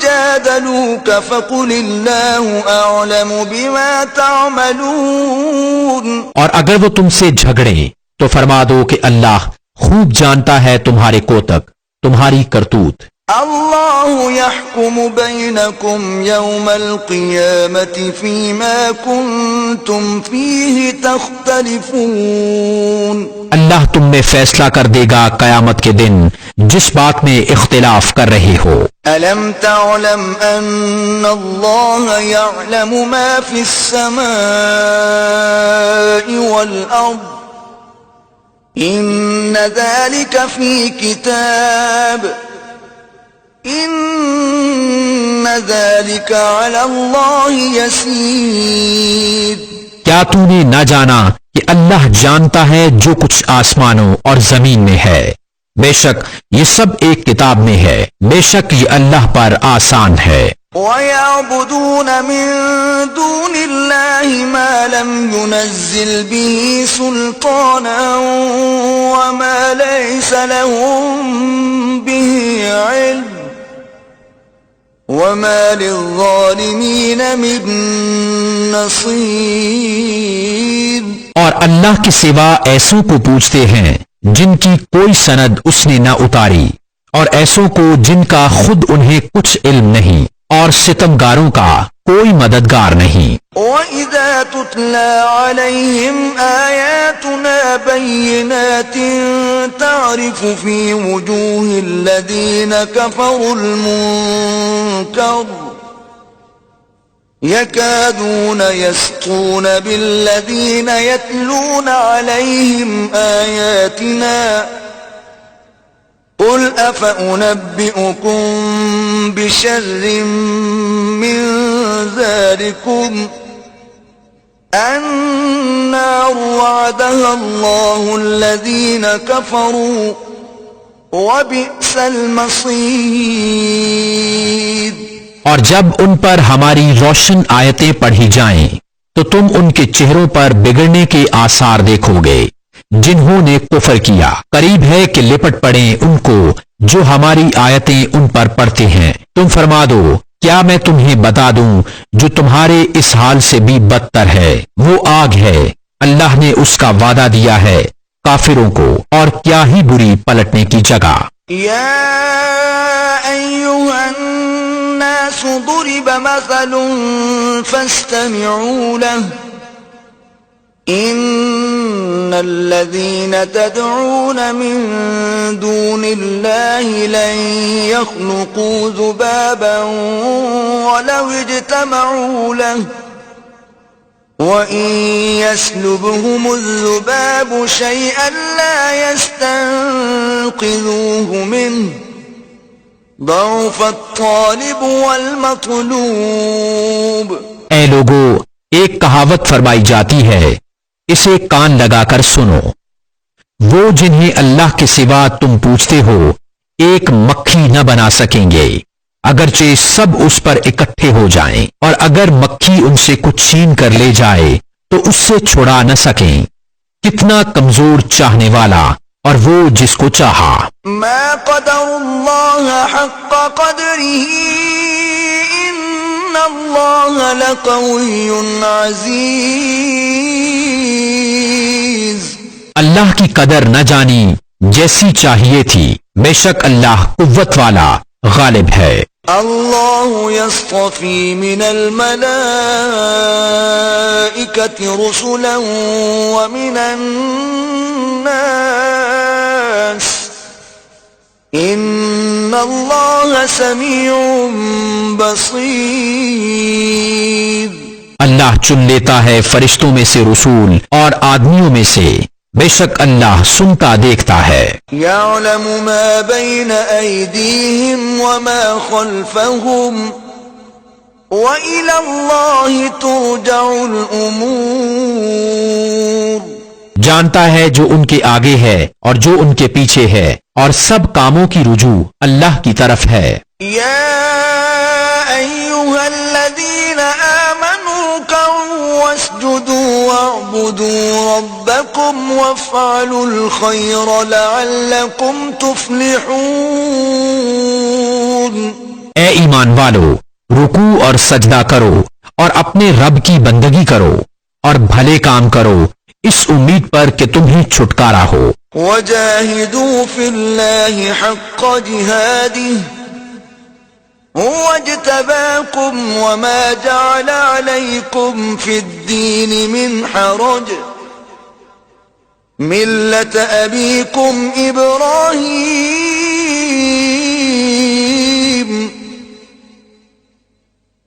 جَادَلُوكَ فَقُلِ اللَّهُ أَعْلَمُ بِمَا تَعْمَلُونَ۔ اور اگر وہ تم سے جھگڑیں تو فرما دو کہ اللہ خوب جانتا ہے تمہارے کوتک، تمہاری کرتوت۔ اللہ يحكم بينكم يوم القيامة فيما كنتم فيه تختلفون۔ اللہ تم میں فیصلہ کر دے گا قیامت کے دن جس بات میں اختلاف کر رہے ہو۔ ألم تعلم أن الله يعلم ما في السماء والأرض إن ذلك في كتاب إن ذلك على الله يسير۔ کیا تو نے نہ جانا کہ اللہ جانتا ہے جو کچھ آسمانوں اور زمین میں ہے، بے شک یہ سب ایک کتاب میں ہے، بے شک یہ اللہ پر آسان ہے۔ وَيَعْبُدُونَ مِن دُونِ اللَّهِ مَا لَمْ يُنَزِّلْ بِهِ سُلْطَانًا وَمَا لَيْسَ لَهُم بِهِ عِلْمٌ وَمَا لِلظَّالِمِينَ مِن نَصِيرٍ۔ اور اللہ کے سوا ایسوں کو پوچھتے ہیں جن کی کوئی سند اس نے نہ اتاری، اور ایسوں کو جن کا خود انہیں کچھ علم نہیں، اور ستمگاروں کا کوئی مددگار نہیں۔ وَإِذَا تُتْلَى عَلَيْهِمْ آيَاتُنَا بَيِّنَاتٍ تَعْرِفُ فِي وُجُوهِ الَّذِينَ كَفَرُوا الْمُنكَرَ يَكَادُونَ يَسْطُونَ بِالَّذِينَ يَتْلُونَ عَلَيْهِمْ آيَاتِنَا قُلْ أَفَأُنَبِّئُكُم بِشَرٍّ مِّن ذَلِكُمْ النَّارُ وَعَدَهَا اللَّهُ الَّذِينَ كَفَرُوا وَبِئْسَ الْمَصِيرُ۔ اور جب ان پر ہماری روشن آیتیں پڑھی جائیں تو تم ان کے چہروں پر بگڑنے کے آثار دیکھو گے جنہوں نے کفر کیا، قریب ہے کہ لپٹ پڑیں ان کو جو ہماری آیتیں ان پر پڑھتے ہیں۔ تم فرما دو کیا میں تمہیں بتا دوں جو تمہارے اس حال سے بھی بدتر ہے، وہ آگ ہے، اللہ نے اس کا وعدہ دیا ہے کافروں کو، اور کیا ہی بری پلٹنے کی جگہ۔ یا ایھا الناس ضرب مثل فاستمعوا له إن الذين تدعون من دون الله لن يخلقوا ذبابا ولو اجتمعوا له وإن يسلبهم الذباب شيئا لا يستنقذوه منه ضعف الطالب والمطلوب. اے لوگو، ایک کہاوت فرمائی جاتی ہے، اسے کان لگا کر سنو. وہ جنہیں اللہ کے سوا تم پوچھتے ہو ایک مکھی نہ بنا سکیں گے اگرچہ سب اس پر اکٹھے ہو جائیں، اور اگر مکھی ان سے کچھ چھین کر لے جائے تو اس سے چھڑا نہ سکیں. کتنا کمزور چاہنے والا اور وہ جس کو چاہا. ما قدر اللہ حق قدره ان اللہ لقوی عزیز. اللہ کی قدر نہ جانی جیسی چاہیے تھی، بے شک اللہ قوت والا غالب ہے. اللہ یصطفی من الملائکۃ رسلا ومن الناس ان اللہ سمیع بصیر. اللہ چن لیتا ہے فرشتوں میں سے رسول اور آدمیوں میں سے، بے شک اللہ سنتا دیکھتا ہے. یعلم ما بین ایدیہم وما خلفہم وإلی اللہ ترجع الامور. جانتا ہے جو ان کے آگے ہے اور جو ان کے پیچھے ہے، اور سب کاموں کی رجوع اللہ کی طرف ہے. یا ایہا الذین آمنوا ارکعوا واسجدوا واعبدوا ربکم وافعلوا الخیر لعلکم تفلحون. اے ایمان والو، رکوع اور سجدہ کرو اور اپنے رب کی بندگی کرو اور بھلے کام کرو اس امید پر کہ تمہیں چھٹکارا ہو. وجاہدوا فی اللہ حق جہادہ هو اجتباکم وما جعل علیکم فی الدین من حرج ملت ابیکم ابراہیم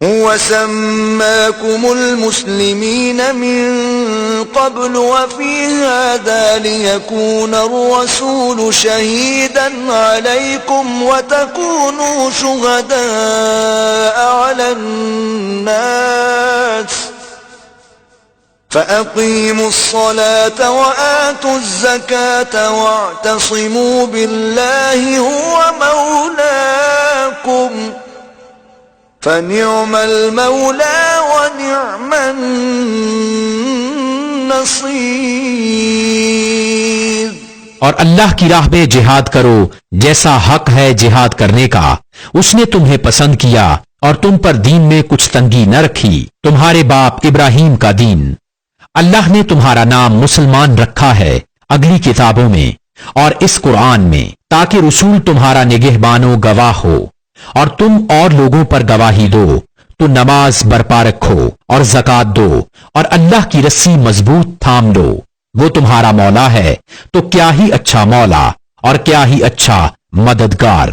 وسماكم المسلمين من قبل وفي هذا ليكون الرسول شهيدا عليكم وتكونوا شهداء على الناس فأقيموا الصلاة وآتوا الزكاة واعتصموا بالله هو مولاكم فَنِعْمَ الْمَوْلَى وَنِعْمَ النَّصِيرُ. اور اللہ کی راہ میں جہاد کرو جیسا حق ہے جہاد کرنے کا. اس نے تمہیں پسند کیا اور تم پر دین میں کچھ تنگی نہ رکھی، تمہارے باپ ابراہیم کا دین. اللہ نے تمہارا نام مسلمان رکھا ہے اگلی کتابوں میں اور اس قرآن میں، تاکہ رسول تمہارا نگہبان و گواہ ہو اور تم اور لوگوں پر گواہی دو. تو نماز برپا رکھو اور زکوٰۃ دو اور اللہ کی رسی مضبوط تھام لو. وہ تمہارا مولا ہے، تو کیا ہی اچھا مولا اور کیا ہی اچھا مددگار.